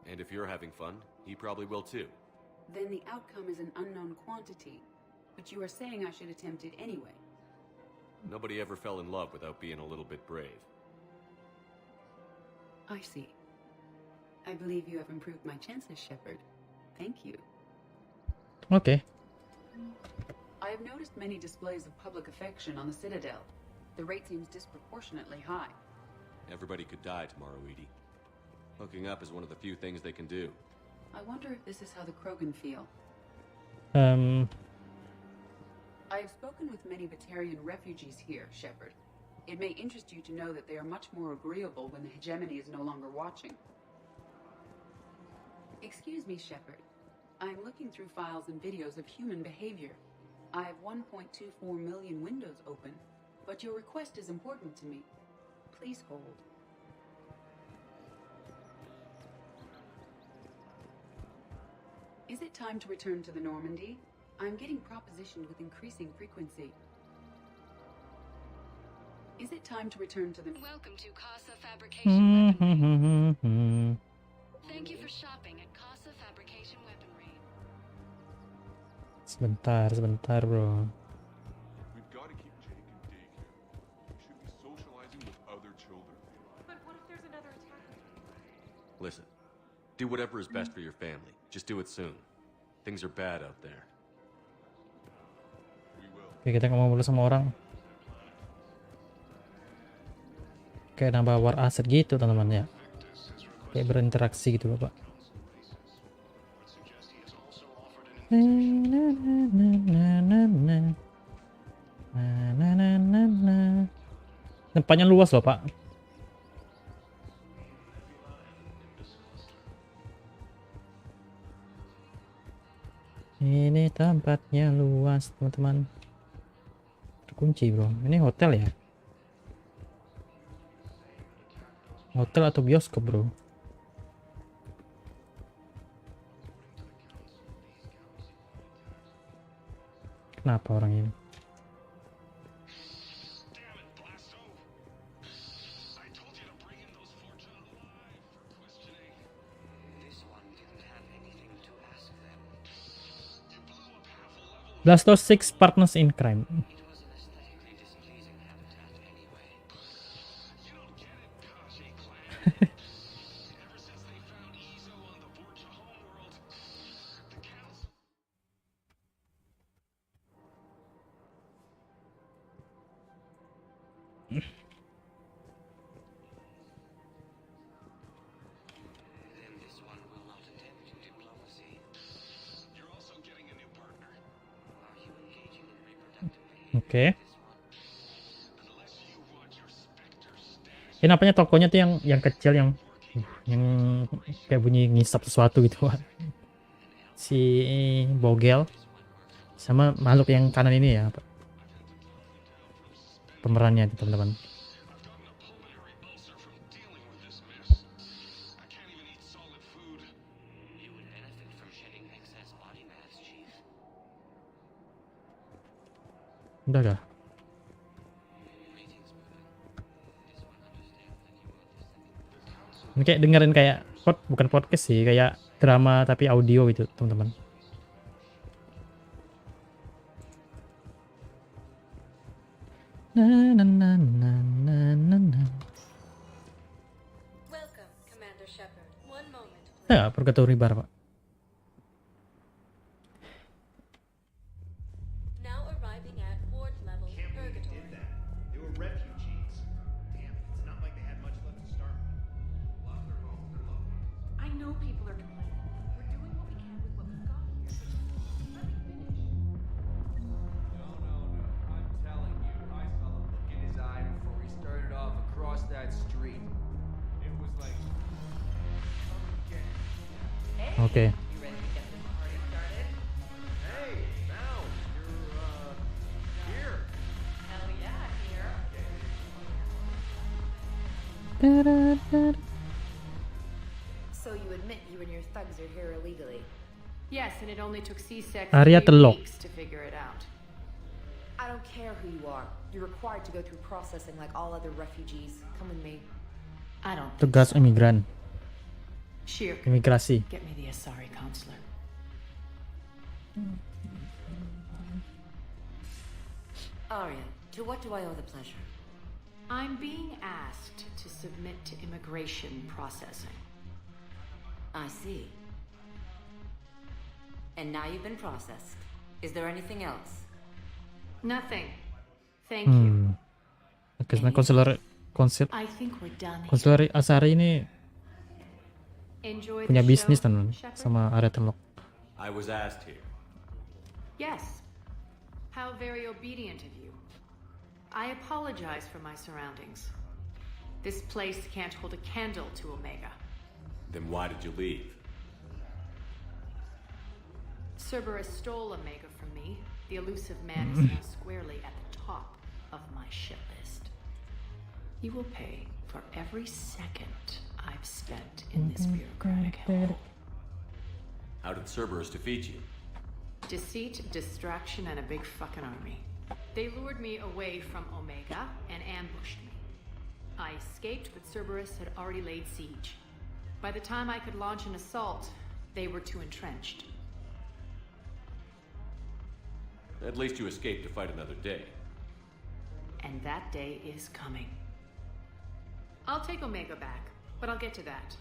And if you're having fun, he probably will too. Then the outcome is an unknown quantity. But you are saying I should attempt it anyway. Nobody ever fell in love without being a little bit brave. I see. I believe you have improved my chances, Shepard. Thank you. Okay. I have noticed many displays of public affection on the Citadel. The rate seems disproportionately high. Everybody could die tomorrow, Edie. Hooking up is one of the few things they can do. I wonder if this is how the Krogan feel. I have spoken with many Batarian refugees here, Shepard. It may interest you to know that they are much more agreeable when the hegemony is no longer watching. Excuse me, Shepard. I am looking through files and videos of human behavior. I have 1.24 million windows open, but your request is important to me. Please hold. Is it time to return to the Normandy? I'm getting propositioned with increasing frequency. Is it time to return to the... Welcome to Casa Fabrication Weaponry. Thank you for shopping at Casa Fabrication Weaponry. Sebentar, bro. We've got to keep Jake in daycare. He should be socializing with other children. But what if there's another attack? Listen, do whatever is best for your family. Just do it soon. Things are bad out there. Oke, kita ngomong dulu sama orang. Kayak nambah war aset gitu, teman-teman ya. Kayak berinteraksi gitu, Bapak. Tempatnya luas loh, Pak. Ini tempatnya luas, teman-teman. Terkunci, bro. Ini hotel ya? Hotel atau bioskop, bro? Kenapa orang ini? Blasto 6 partners in crime. Oke. Ini apanya tokonya tuh yang kecil yang kayak bunyi ngisap sesuatu gitu. Si Bogel sama makhluk yang kanan ini ya, pemerannya itu, teman-teman. Udah kah? Ini kayak dengerin kayak bukan podcast sih, kayak drama tapi audio gitu, teman-teman. Welcome, Commander Shepard. One moment. Ya, Purgatory Bar, Pak. Now arriving at ward level Purgatory. They were refugees. Damn, it's not like they had much left to start with. Lost their homes, their loved ones. I know people are complaining. We're doing what we can with what we've got here. But let me finish. No. I'm telling you, I saw the look in his eye before he started off across that street. It was like Oke. So you admit you and your thugs are here illegally? Yes, and it only took C-Sec Area 3 telok. weeks to figure it out. I don't care who you are. You're required to go through processing like all other refugees. Come with me. I don't. Tugas imigran. Sheer. Imigrasi. Get me the Asari consular. Arya, to what do I owe the pleasure? I'm being asked to submit to immigration processing. I see. And now you've been processed. Is there anything else? Nothing. Thank you. Karena konsep I think we're done here. konsuler Asari ini Enjoy punya the bisnis show, teman Shepard? sama area telok. I was asked here. Yes. How very obedient of you. I apologize for my surroundings. This place can't hold a candle to Omega. Then why did you leave? Cerberus stole Omega from me. The elusive man is now squarely at the top of my shit list. He will pay for every second I've spent in this bureaucratic hellhole. How did Cerberus defeat you? Deceit, distraction, and a big fucking army. They lured me away from Omega and ambushed me. I escaped, but Cerberus had already laid siege. By the time I could launch an assault, they were too entrenched. At least you escaped to fight another day. And that day is coming. I'll take Omega back, but I'll get to that.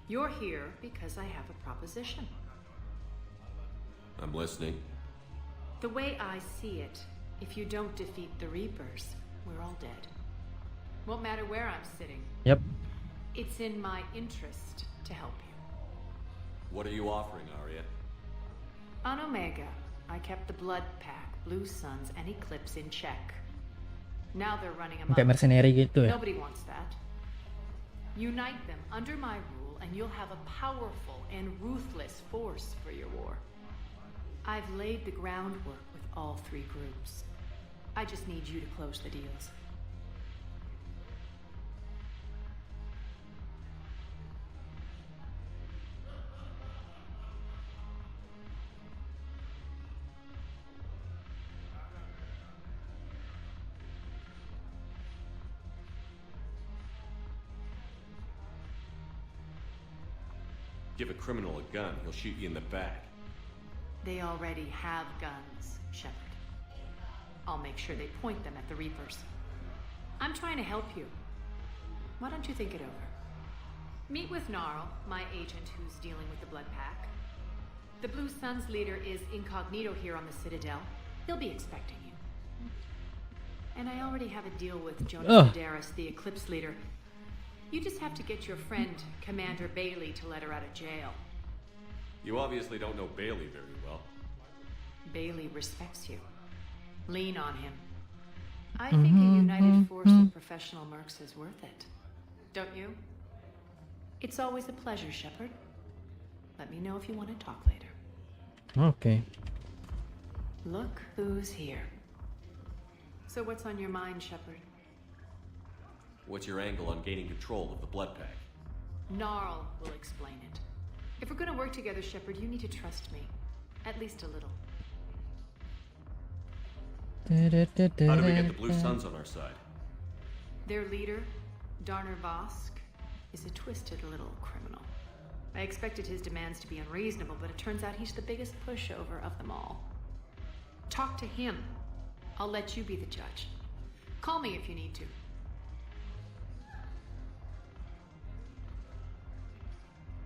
You're here because I have a proposition. I'm listening. The way I see it, if you don't defeat the Reapers, we're all dead. Won't matter where I'm sitting. Yep. It's in my interest to help you. What are you offering, Arya? On Omega, I kept the Blood Pack, Blue Suns, and Eclipse in check. Now they're running amok. Kayak mercenary gitu ya. Nobody wants that. Unite them under my rule, and you'll have a powerful and ruthless force for your war. I've laid the groundwork with all three groups. I just need you to close the deals. Give a criminal a gun, he'll shoot you in the back. They already have guns, Shepard. I'll make sure they point them at the Reapers. I'm trying to help you. Why don't you think it over? Meet with Gnarl, my agent who's dealing with the Blood Pack. The Blue Suns leader is incognito here on the Citadel. He'll be expecting you. And I already have a deal with Jonas Sedaris, the Eclipse leader. You just have to get your friend, Commander Bailey, to let her out of jail. You obviously don't know Bailey very well. Bailey respects you. Lean on him. I think a united force of professional mercs is worth it. Don't you? It's always a pleasure, Shepard. Let me know if you want to talk later. Okay. Look who's here. So what's on your mind, Shepard? What's your angle on gaining control of the Blood Pack? Gnarl will explain it. If we're gonna work together, Shepard, you need to trust me. At least a little. How do we get the Blue Suns on our side? Their leader, Darner Vosk, is a twisted little criminal. I expected his demands to be unreasonable, but it turns out he's the biggest pushover of them all. Talk to him. I'll let you be the judge. Call me if you need to.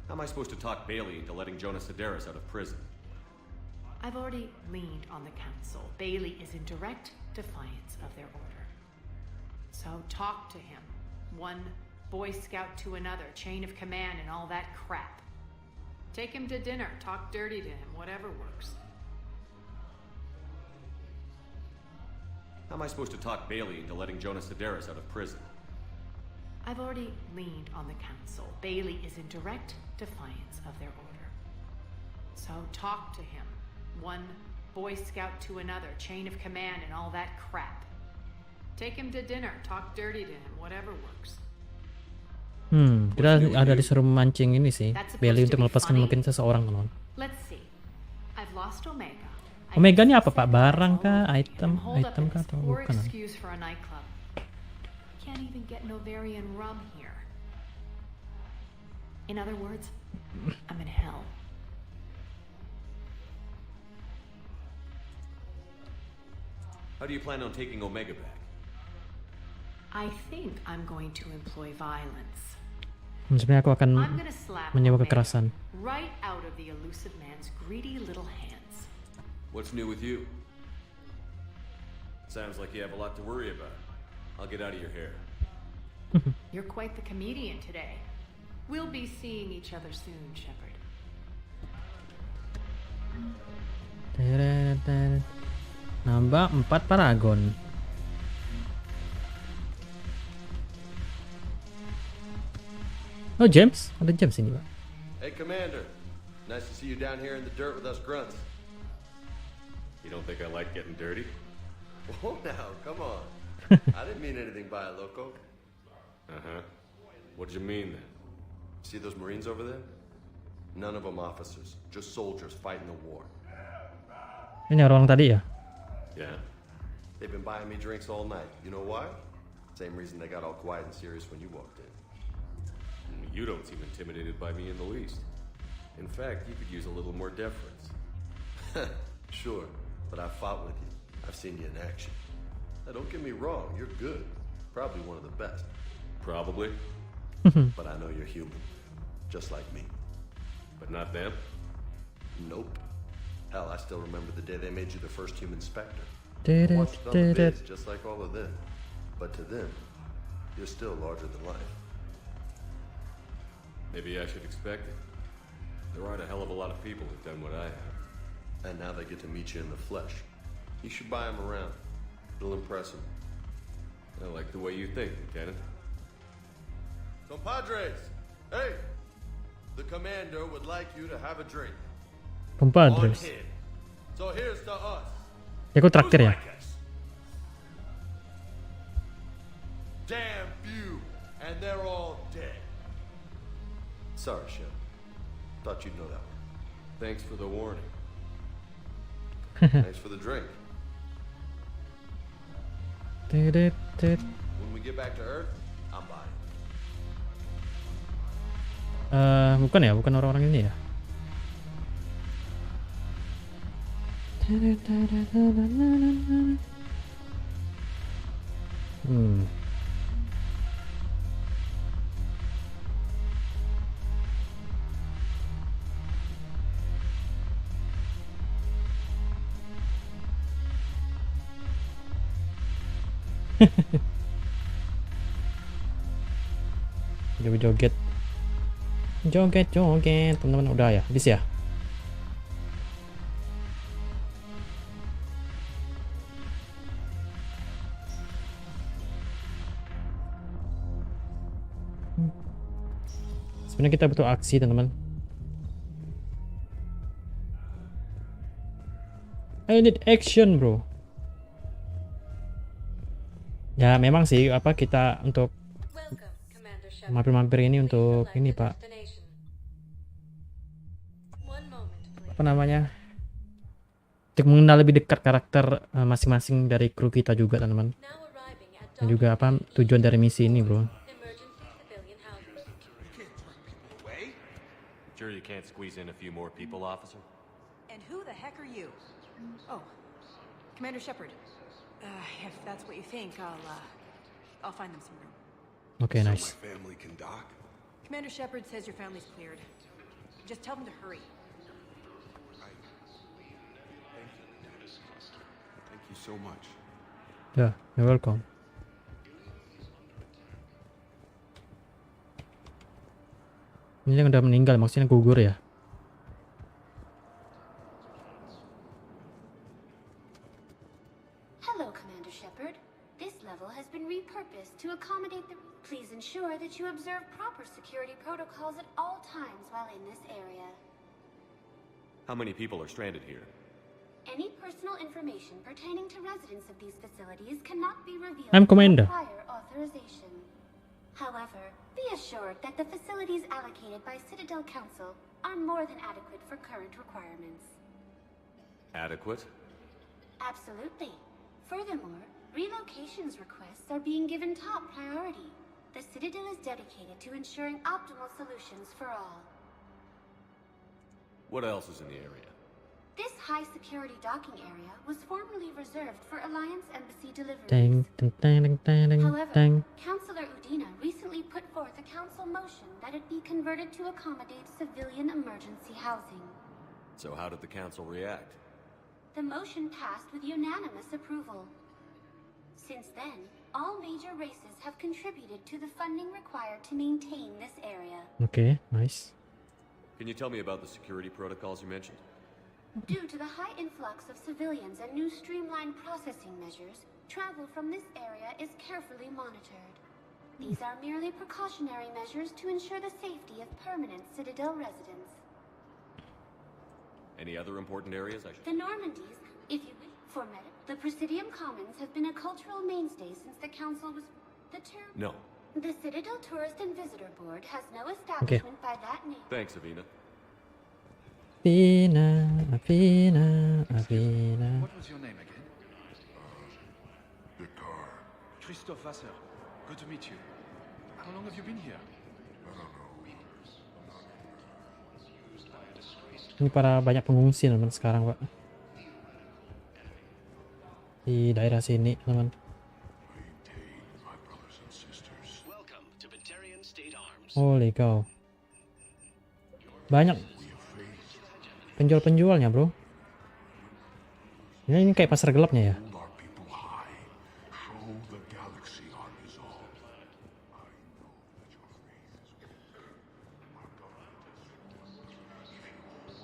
How am I supposed to talk Bailey into letting Jonas Sedaris out of prison? I've already leaned on the council. Bailey is in direct defiance of their order. So talk to him. One Boy Scout to another, chain of command and all that crap. Take him to dinner, talk dirty to him, whatever works. How am I supposed to talk Bailey into letting Jonas Sedaris out of prison? I've already leaned on the council. Bailey is in direct defiance of their order. So talk to him. One Boy Scout to another, chain of command and all that crap. Take him to dinner, talk dirty to him, whatever works. Kita ada disuruh mancing ini sih, Belly untuk melepaskan mungkin seseorang, teman. Let's see. I've lost Omega. Omega ini apa, Pak? Barang kah? Item kah atau bukan? Excuse for a nightclub. Can't even get Novarian rum here. In other words, I'm in hell. How do you plan on taking Omega back? I think I'm going to employ violence. Sebenarnya aku akan menyewa kekerasan. Right out of the elusive man's greedy little hands. What's new with you? Sounds like you have a lot to worry about. I'll get out of your hair. You're quite the comedian today. We'll be seeing each other soon, Shepard. Nambah 4 paragon. Oh, James, ada James ini, Pak. Hey, Commander. Nice to see you down here in the dirt with us grunts. You don't think I like getting dirty? Oh, now, come on. I didn't mean anything by it, loco. Uh-huh. What did you mean, then? See those Marines over there? None of them officers, just soldiers fighting the war. Ini orang tadi ya? Yeah. They've been buying me drinks all night. You know why? Same reason they got all quiet and serious when you walked in. You don't seem intimidated by me in the least. In fact, you could use a little more deference. Sure, but I've fought with you. I've seen you in action. Now, don't get me wrong, you're good. Probably one of the best. Probably. But I know you're human. Just like me. But not them? Nope. Hell, I still remember the day they made you the first human Spectre. Watched on the vids, just like all of them. But to them, you're still larger than life. Maybe I should expect it. There aren't a hell of a lot of people who've done what I have. And now they get to meet you in the flesh. You should buy them around. It'll impress them. I like the way you think, Lieutenant. Compadres! Hey! The commander would like you to have a drink. Compadres. So here's to us. Ya, aku traktir ya. Damn few, and they're all dead. Sorry, Shep. Thought you'd know that one. Thanks for the warning. Thanks for the drink. When we get back to Earth, I'm buying. Bukan ya, bukan orang-orang ini ya. Joget, teman-teman. Udah ya, habis ya. Sebenarnya kita butuh aksi, teman-teman. I need action, bro. Ya memang sih apa kita untuk mampir-mampir ini untuk ini, Pak. Apa namanya? Untuk mengenal lebih dekat karakter masing-masing dari kru kita juga, teman-teman. Dan juga apa tujuan dari misi ini, bro. Sure you can't squeeze in a few more people, officer? And who the heck are you? Oh, Commander Shepard. If that's what you think, I'll find them some room. Okay, nice. So my family can dock? Commander Shepard says your family's cleared. Just tell them to hurry. Thank you so much. Yeah, you're welcome. Ini yang udah meninggal, maksudnya gugur ya? Hello, Commander Shepard. This level has been repurposed to accommodate the... Please ensure that you observe proper security protocols at all times while in this area. How many people are stranded here? Any personal information pertaining to residents of these facilities cannot be revealed I'm Commander. without prior authorization. However, be assured that the facilities allocated by Citadel Council are more than adequate for current requirements. Adequate? Absolutely. Furthermore, relocations requests are being given top priority. The Citadel is dedicated to ensuring optimal solutions for all. What else is in the area? This high-security docking area was formerly reserved for Alliance Embassy deliveries. Dang, dang, dang, dang, dang, However, dang. Councillor Udina recently put forth a council motion that it be converted to accommodate civilian emergency housing. So how did the council react? The motion passed with unanimous approval. Since then, all major races have contributed to the funding required to maintain this area. Okay, nice. Can you tell me about the security protocols you mentioned? Due to the high influx of civilians and new streamlined processing measures, travel from this area is carefully monitored. These are merely precautionary measures to ensure the safety of permanent Citadel residents. Any other important areas I should... The Normandies, if you wish, for medic, the Presidium Commons have been a cultural mainstay since the council was... No. The Citadel Tourist and Visitor Board has no establishment by that name. Thanks, Avina. Avina, Avina, Avina. What was your name again? Victor. Christoph Wasser. Good to meet you. How long have you been here? Ini para banyak pengungsi teman sekarang, Pak. Di daerah sini, teman. Holy cow. Banyak penjual-penjualnya, bro. Ini kayak pasar gelapnya ya.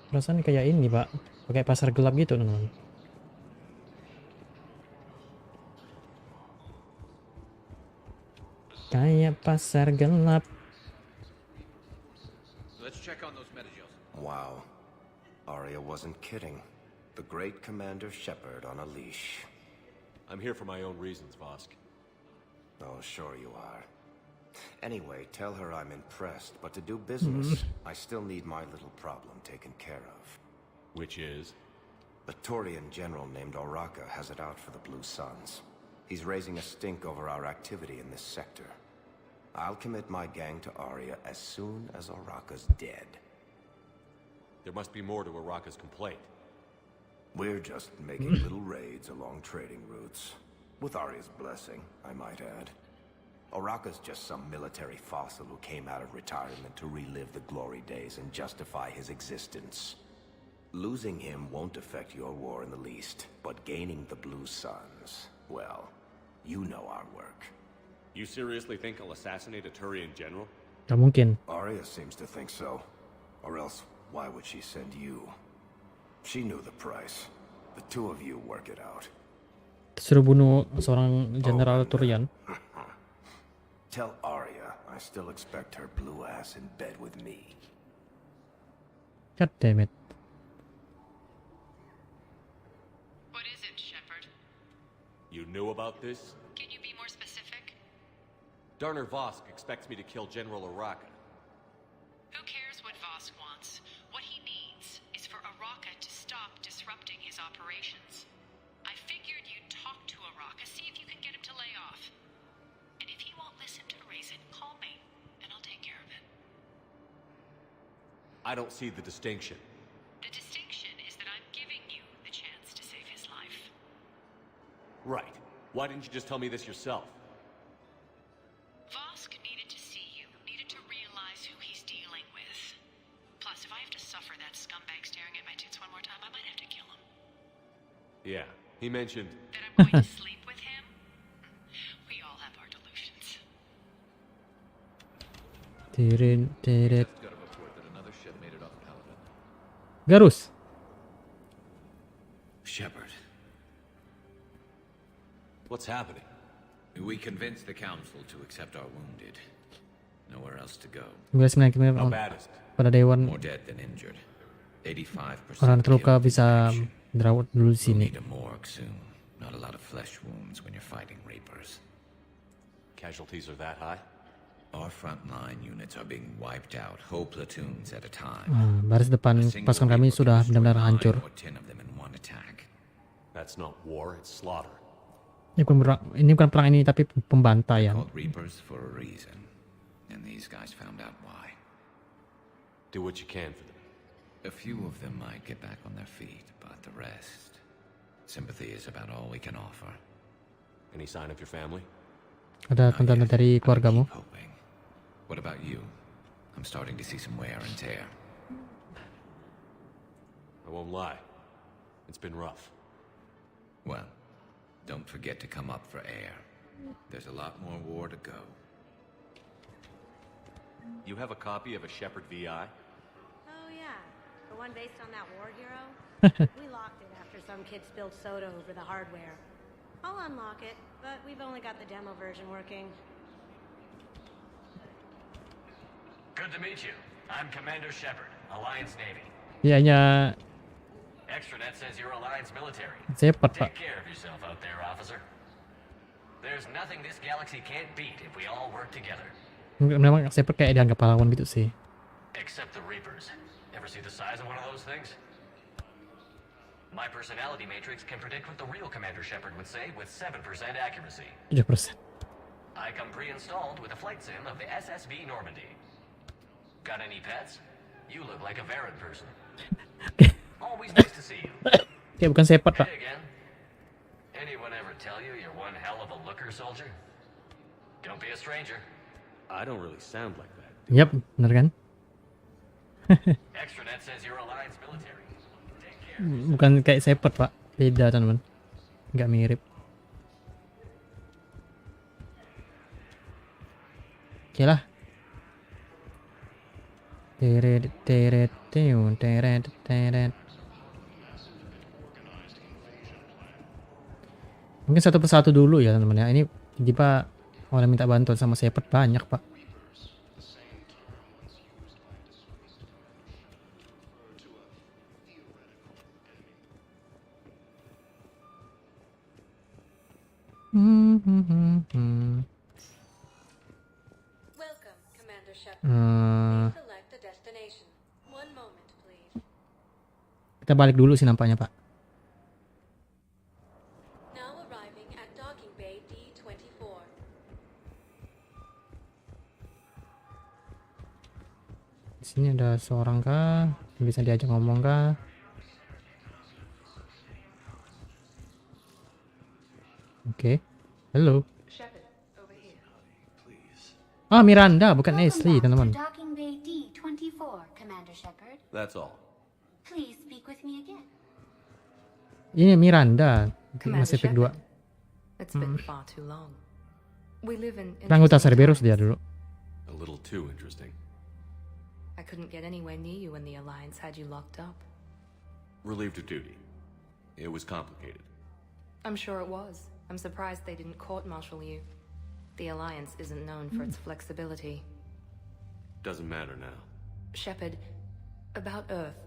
Perasaan kayak ini, Pak. Pakai pasar gelap gitu, teman. Kayak pasar gelap. Let's check on those messages. Wow. Arya wasn't kidding. The great Commander Shepard on a leash. I'm here for my own reasons, Vosk. Oh, sure you are. Anyway, tell her I'm impressed, but to do business, I still need my little problem taken care of. Which is? A Taurian general named Oraka has it out for the Blue Suns. He's raising a stink over our activity in this sector. I'll commit my gang to Arya as soon as Oraka's dead. There must be more to Oraka's complaint. We're just making little raids along trading routes. With Arya's blessing, I might add. Oraka's just some military fossil who came out of retirement to relive the glory days and justify his existence. Losing him won't affect your war in the least, but gaining the Blue Suns, well, you know our work. You seriously think I'll assassinate a Turian general? Gak mungkin. Arya seems to think so. Or else, why would she send you? She knew the price. The two of you work it out. Disuruh bunuh seorang jenderal Turian. Tell Arya I still expect her blue ass in bed with me. God damn it. What is it, Shepard? You knew about this? Can you be more specific? Darner Vosk expects me to kill General Oraka. Who cares what Vosk wants? What he needs is for Oraka to stop disrupting his operations. I figured you'd talk to Oraka, see if you can get him to lay off. And if he won't listen to reason, call me, and I'll take care of it. I don't see the distinction. The distinction is that I'm giving you the chance to save his life. Right. Why didn't you just tell me this yourself? Vosk needed to see you, needed to realize who he's dealing with. Plus, if I have to suffer that scumbag staring at my tits one more time, I might have to kill him. Yeah, he mentioned... That I'm going to sleep with him? We all have our delusions. Got a report that another ship made it off Paladin. Garus. Shepard. What's happening? We convinced the council to accept our wounded. Nowhere else to go. How bad is it? Pada Dewan. More dead than injured. 85% Orang terluka bisa dirawat dulu di sini. need a morgue soon. Not a lot of flesh wounds when you're fighting Reapers. Casualties are that high? Our frontline units are being wiped out, whole platoons at a time. Baris depan pasukan kami sudah benar-benar hancur. Or 10 of them in one attack. That's not war, it's slaughter. Ini bukan perang ini, tapi pembantaian. Called Reapers for a reason, and these guys found out why. Do what you can for them. A few of them might get back on their feet, but the rest, sympathy is about all we can offer. Any sign of your family? Ada tanda dari keluargamu? What about you? I'm starting to see some wear and tear. I won't lie. It's been rough. Well, don't forget to come up for air. There's a lot more war to go. You have a copy of a Shepard VI? Oh yeah, the one based on that war hero? We locked it after some kid spilled soda over the hardware. I'll unlock it, but we've only got the demo version working. Good to meet you. I'm Commander Shepard, Alliance Navy. Iya, hanya Extranet says you're Alliance military. Shepard, Pak. Take care of yourself out there, officer. There's nothing this galaxy can't beat if we all work together. Memang Shepard kayak dianggap pahlawan gitu sih. Except the Reapers. Ever see the size of one of those things? My personality matrix can predict what the real Commander Shepard would say with 7% accuracy. 7%. I come pre-installed with a flight sim of the SSB Normandy. Got any pets? You look like a Varan person. Always nice to see you. Kayak bukan Shepard, Pak. Hey again. Anyone ever tell you you're one hell of a looker, soldier? Don't be a stranger. I don't really sound like that. Yap, bener kan? Extranet says you're Alliance military. Bukan kayak Shepard, Pak. Beda, teman-teman. Nggak mirip. Oke lah. Mungkin satu persatu dulu ya, teman-teman ya. Ini tiba orang minta bantuan sama Shepard banyak, Pak. Welcome, Commander Shepard. Please select a destination. One moment, please. Kita balik dulu sih nampaknya, Pak. Now arriving at docking bay D24. Di sini ada seorang kah? Bisa diajak ngomong kah? Oke. Halo. Ah, Miranda, bukan Ashley, teman-teman. Docking bay D24, Commander Shepard. That's all. Please speak with me again. Ini Miranda, Commander Mass Effect 2. It's been far too long. We live in Anggota interesting Cerberus times. dia dulu. A little too interesting. I couldn't get anywhere near you when the Alliance had you locked up. Relieved of duty. It was complicated. I'm sure it was. I'm surprised they didn't court-martial you. The Alliance isn't known for its flexibility. Doesn't matter now. Shepard, about Earth.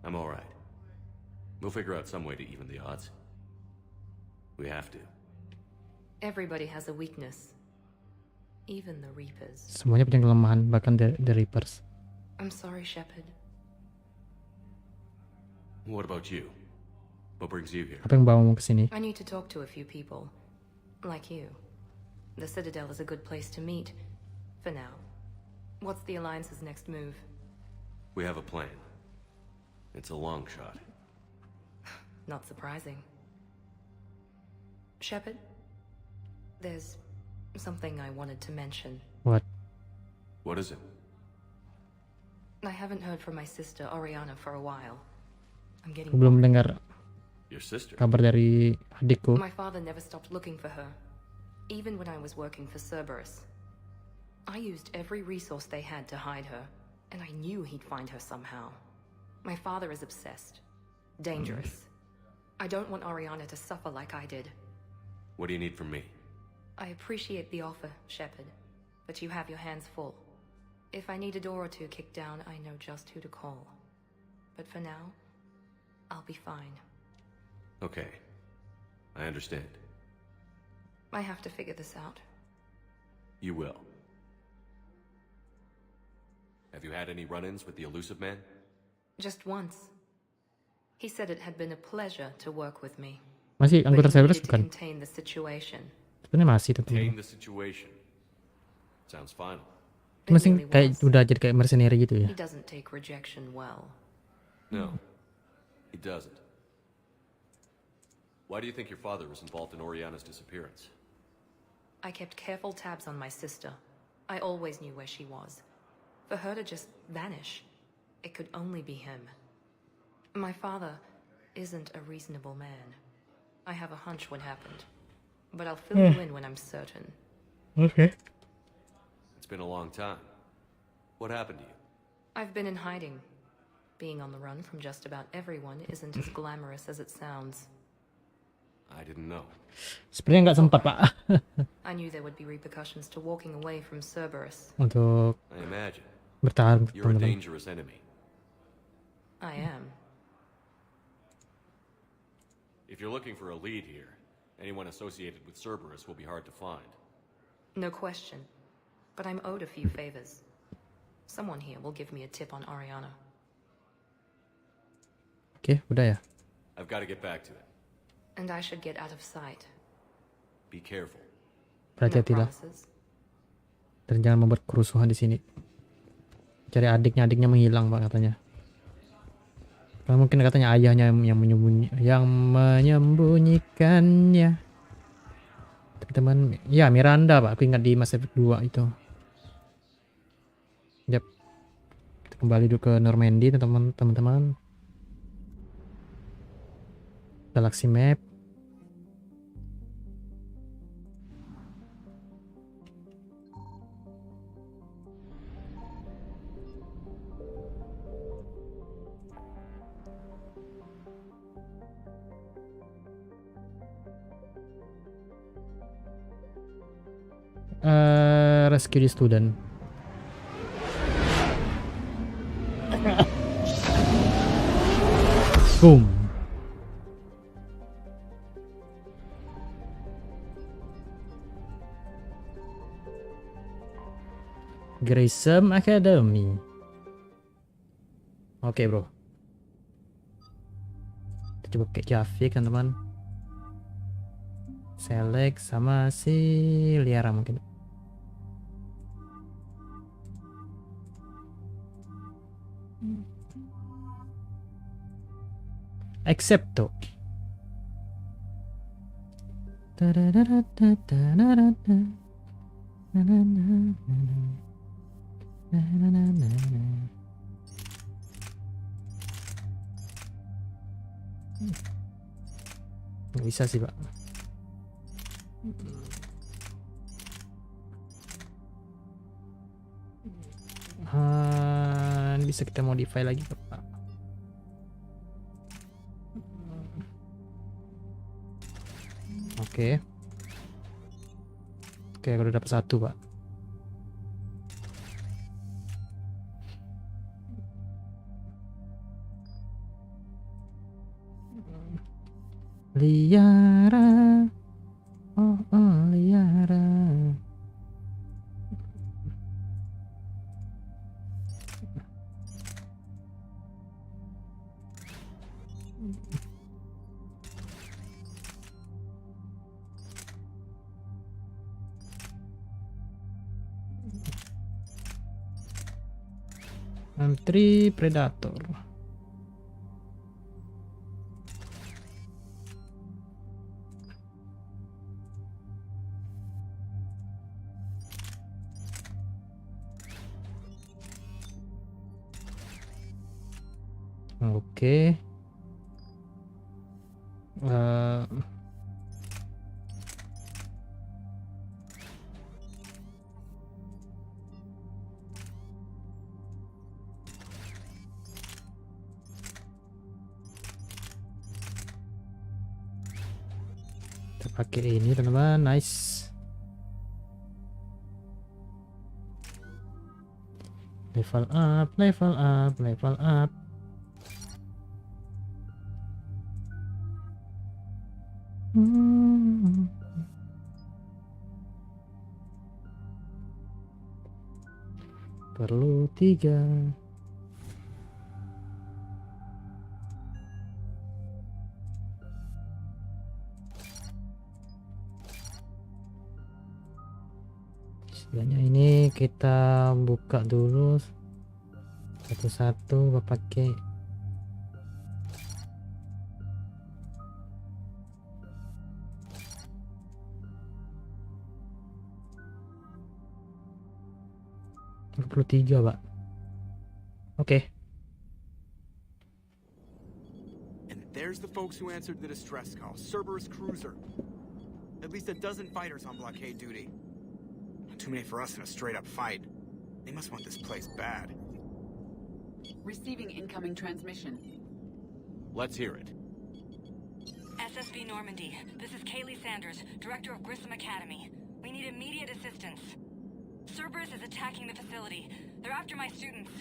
I'm alright. We'll figure out some way to even the odds. We have to. Everybody has a weakness. Even the Reapers. Semuanya punya kelemahan, bahkan the Reapers. I'm sorry, Shepard. What about you? What brings you here? Apa yang bawamu ke sini? I need to talk to a few people. Like you. The Citadel is a good place to meet. For now. What's the Alliance's next move? We have a plan. It's a long shot. Not surprising. Shepard, there's something I wanted to mention. What? What is it? I haven't heard from my sister Oriana for a while. I'm getting Aku belum dengar Your sister? kabar dari adikku. My father never stopped looking for her, even when I was working for Cerberus. I used every resource they had to hide her, and I knew he'd find her somehow. My father is obsessed. Dangerous. I don't want Oriana to suffer like I did. What do you need from me? I appreciate the offer, Shepard, but you have your hands full. If I need a door or two kicked down, I know just who to call. But for now, I'll be fine. Okay. I understand. I have to figure this out. You will. Have you had any run-ins with the elusive man? Just once. He said it had been a pleasure to work with me. Masih anggota Cerberus bukan? Contain the situation. Sebenarnya masih tapi. Contain the situation. Sounds final. Masih kayak udah jadi kayak mercenary gitu ya. He doesn't take rejection well. No, he doesn't. Why do you think your father was involved in Oriana's disappearance? I kept careful tabs on my sister. I always knew where she was. For her to just vanish, it could only be him. My father isn't a reasonable man. I have a hunch what happened, but I'll fill you in when I'm certain. Okay. It's been a long time. What happened to you? I've been in hiding. Being on the run from just about everyone isn't as glamorous as it sounds. I didn't know. Sebenarnya nggak sempat, Pak. I knew there would be repercussions to walking away from Cerberus. Untuk I imagine. Bertahan, You're a teman-teman. dangerous enemy. I am. If you're looking for a lead here, anyone associated with Cerberus will be hard to find. No question. But I'm owed a few favors. Someone here will give me a tip on Oriana. Oke, udah ya. I've got to get back to it. And I should get out of sight. Be careful. Berhati-hatilah. Dan jangan membuat kerusuhan di sini. Cari adiknya menghilang, Pak, katanya. Kalau mungkin katanya ayahnya yang menyembunyikannya. Teman-teman, ya Miranda, Pak. Aku ingat di Mass Effect 2 itu. Yap. Kita kembali dulu ke Normandy, teman-teman. Galaxy map. Rescue the student. Boom. Grissom Academy. Oke, bro. Kita coba pakai grafik kan, teman. Select sama si Liara mungkin. Accepto. Nggak bisa sih, Pak. Bisa kita modify lagi, Pak. Oke. Oke, aku udah dapat satu, Pak. Liara. Oh, Liara. M3 Predator. Oke. Kita pakai ini, teman-teman. Nice. Level up, level up, level up. Perlu 3. Istilahnya ini kita buka dulu satu-satu pakai perlu 3, Pak. Oke. And there's the folks who answered the distress call. Cerberus cruiser. At least a dozen fighters on blockade duty. Too many for us in a straight-up fight. They must want this place bad. Receiving incoming transmission. Let's hear it. SSB Normandy, this is Kaylee Sanders, Director of Grissom Academy. We need immediate assistance. Cerberus is attacking the facility. They're after my students.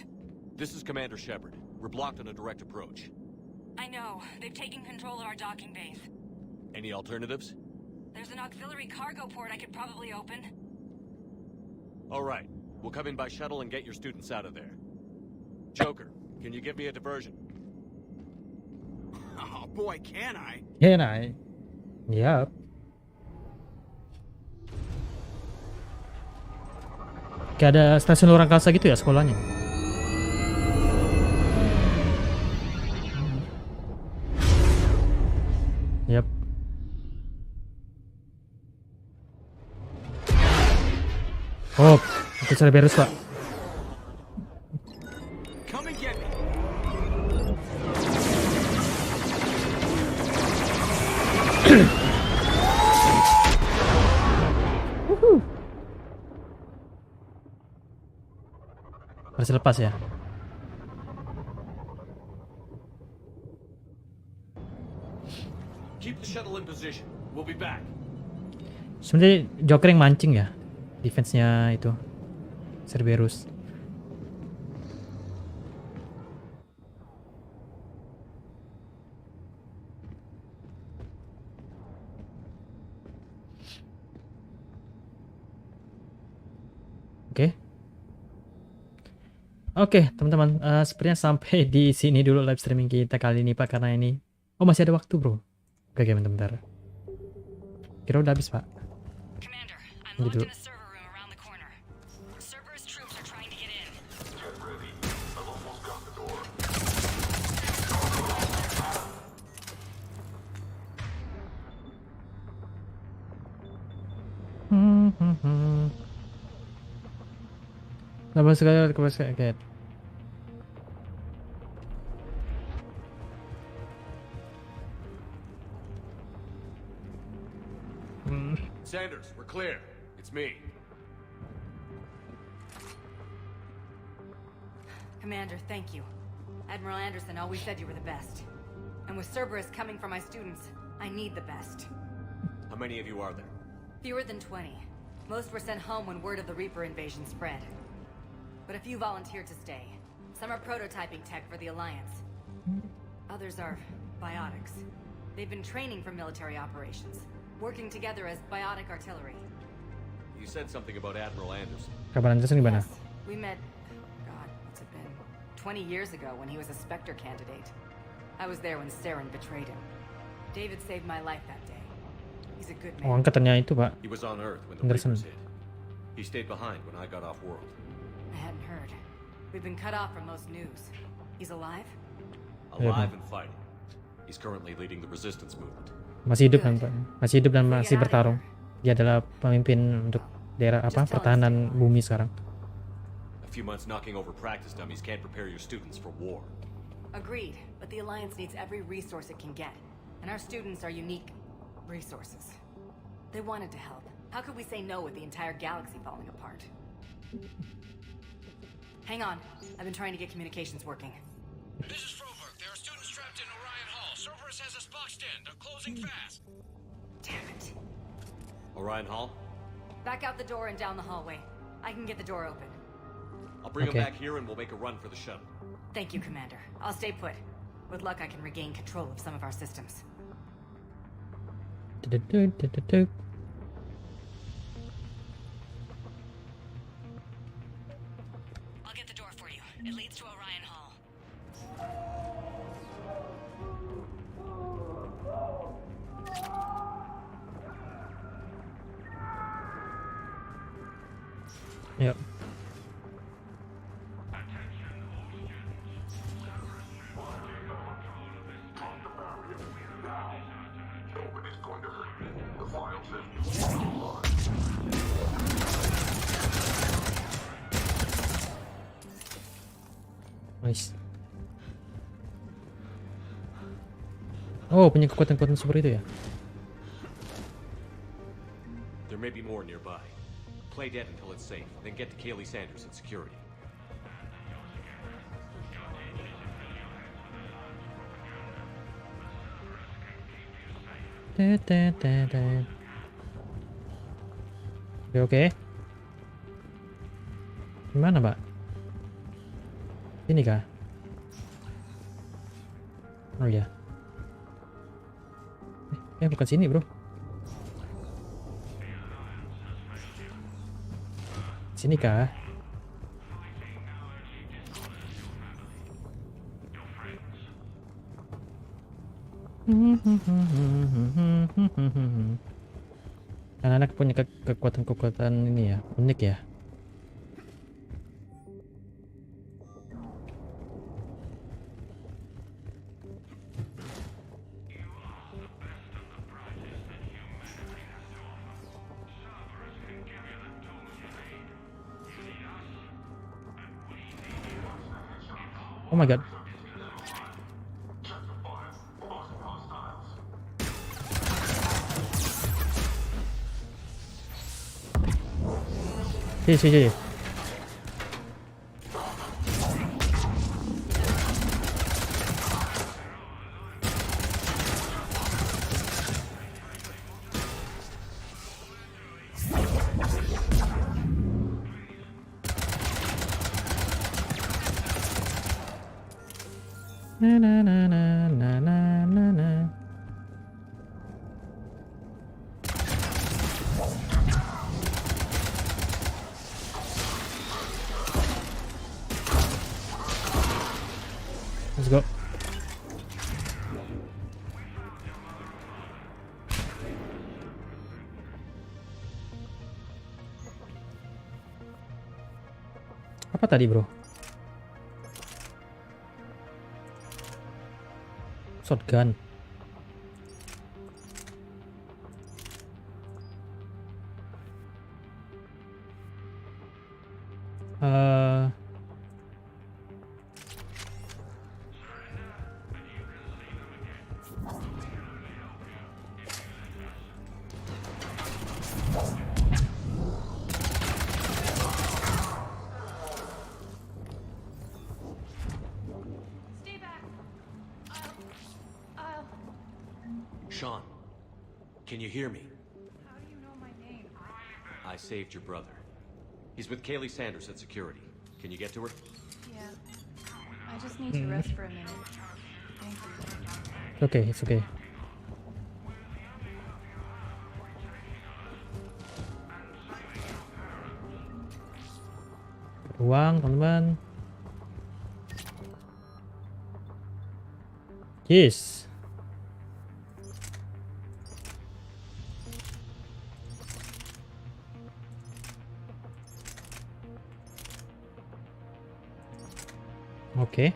This is Commander Shepard. We're blocked on a direct approach. I know. They've taken control of our docking bays. Any alternatives? There's an auxiliary cargo port I could probably open. All right. We'll come in by shuttle and get your students out of there. Joker, can you give me a diversion? Oh boy, can I? Can I? Yap. Kayak ada stasiun luar angkasa gitu ya sekolahnya. Yap. Oh, itu Cerberus, Pak. Come and get me. Harus lepas ya. Keep the shuttle in position. We'll be back. Sebenarnya Joker yang mancing ya. Defense-nya itu Cerberus. Oke, teman-teman, sepertinya sampai di sini dulu live streaming kita kali ini, Pak, karena ini masih ada waktu, Bro. Oke, bentar. Kira udah habis, Pak. Gitu. Lepas sekali. Sanders, we're clear. It's me. Commander, thank you. Admiral Anderson always said you were the best. And with Cerberus coming for my students, I need the best. How many of you are there? Fewer than 20. Most were sent home when word of the Reaper invasion spread. But a few volunteered to stay. Some are prototyping tech for the Alliance. Others are biotics. They've been training for military operations, working together as biotic artillery. You said something about Admiral Anderson. Kabar Anderson gimana? Yes, we met, God, what's it been? 20 years ago when he was a Spectre candidate. I was there when Saren betrayed him. David saved my life that day. He's a good man. Oh, angkatannya itu, Pak. He was on Earth when the Anderson. Reapers hit. He stayed behind when I got off world. I hadn't heard. We've been cut off from most news. He's alive? Alive and fighting. He's currently leading the resistance movement. Masih hidup dan masih bertarung. Dia adalah pemimpin untuk daerah pertahanan bumi sekarang. A few months knocking over practice dummies can't prepare your students for war. Agreed, but the Alliance needs every resource it can get, and our students are unique resources. They wanted to help. How could we say no with the entire galaxy falling apart? Hang on, I've been trying to get communications working. This is Froberg. There are students trapped in Orion Hall. Cerberus has us boxed in. They're closing fast. Damn it. Orion Hall? Back out the door and down the hallway. I can get the door open. I'll bring Okay. him back here and we'll make a run for the shuttle. Thank you, Commander. I'll stay put. With luck, I can regain control of some of our systems. I'll get the door for you. It leads to Orion Hall. Yuk. Nice. Oh, punya kekuatan-kekuatan super itu ya? There may be more nearby. Play dead until it's safe, then get to Kaylee Sanders at security. Oke. Gimana, Pak? Ini kah? Oh ya. Bukan sini, bro. Sini kah? Anak-anak punya kekuatan-kekuatan ini ya, unik ya. Oh my god. Sini. Na. Let's go. Apa tadi, bro? Shotgun. Sean, can you hear me? How do you know my name? I saved your brother. He's with Kaylee Sanders at security. Can you get to her? Yeah. I just need to rest for a minute. Thank you. Okay, it's okay. Ruang, teman-teman. Yes. Oke.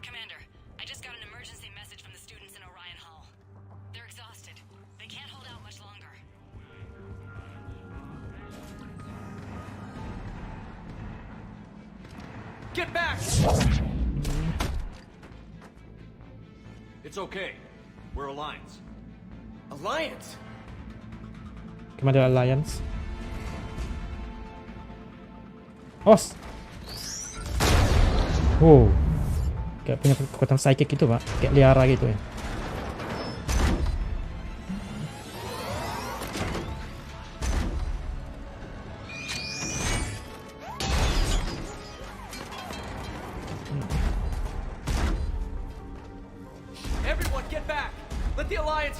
Commander, I just got an emergency message from the students in Orion Hall. They're exhausted. They can't hold out much longer. Get back! It's okay. We're Alliance. Alliance? Commander Alliance. Os. Wow. Kayak punya kekuatan psychic gitu, Pak. Kayak liara gitu ya.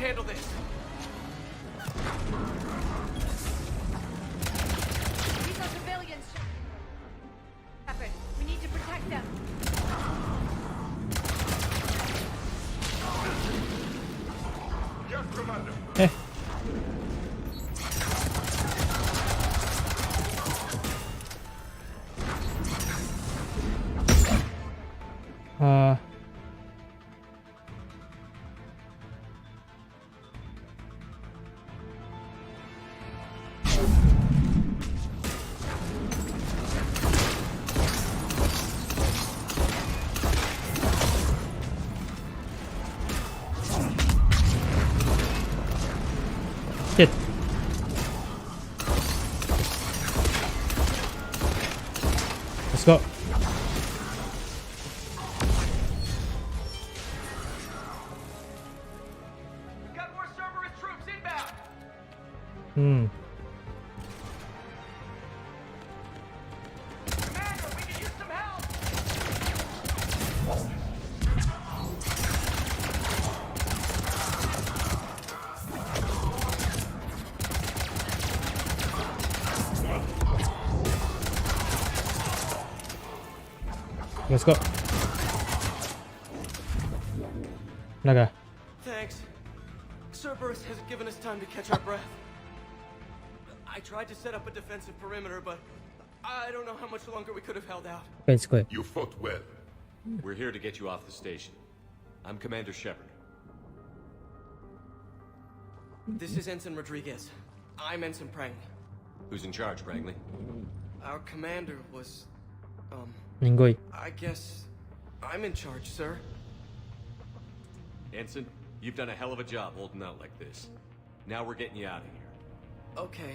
handle this. These are civilians. Shepard, we need to protect them. Yes, Commander. Shit. Let's go. Got more Cerberus troops inbound. Commander, we can use some help. Let's go. Naga. Thanks. Cerberus hasn't given us time to catch our breath. I tried to set up a defensive perimeter, but I don't know how much longer we could have held out. Okay, let's go. You fought well. We're here to get you off the station. I'm Commander Shepard. This is Ensign Rodriguez. I'm Ensign Prang. Who's in charge, Prangley? Our commander was, Ninggoy. I guess I'm in charge, sir. Ensign, you've done a hell of a job holding out like this. Now we're getting you out of here. Okay.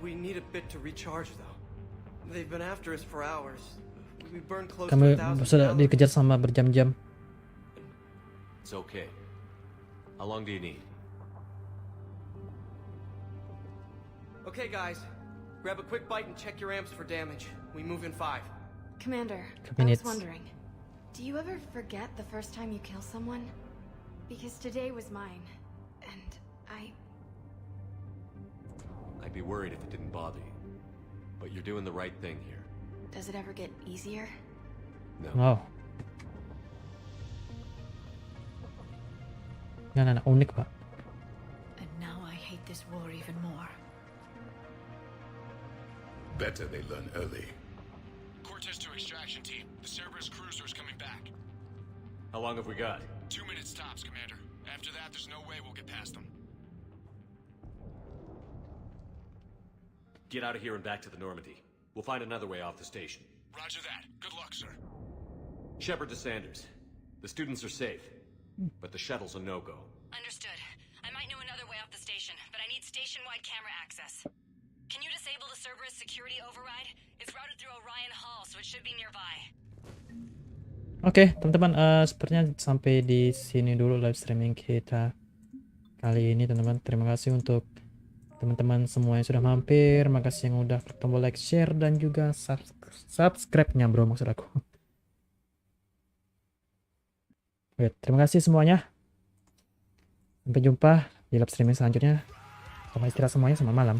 We need a bit to recharge, though. They've been after us for hours. We burned close to Kami 1,000 sudah calories. dikejar sama berjam-jam. It's okay. How long do you need? Okay, guys. Grab a quick bite and check your amps for damage. We move in 5. Commander, I Minutes. was wondering, do you ever forget the first time you kill someone? Because today was mine, and I'd be worried if it didn't bother you. But you're doing the right thing here. does it ever get easier? No. Wow. Yan anak unik, Pak. And now I hate this war even more. Better they learn early. Cortez to extraction team. The Cerberus cruiser is coming back. How long have we got? 2 minutes tops, Commander. After that, there's no way we'll get past them. Get out of here and back to the Normandy. We'll find another way off the station. Roger that. Good luck, sir. Shepard to Sanders. The students are safe, but the shuttle's a no-go. Understood. I might know another way off the station, but I need station-wide camera access. Can you disable the Cerberus security override? It's routed through Orion Hall, so it should be nearby. Oke, teman-teman, sepertinya sampai di sini dulu live streaming kita kali ini, teman-teman. Terima kasih untuk teman-teman semua yang sudah mampir. Makasih yang udah klik tombol like, share, dan juga subscribe-nya, bro, maksud aku. Oke, terima kasih semuanya. Sampai jumpa di live streaming selanjutnya. Selamat istirahat semuanya, selamat malam.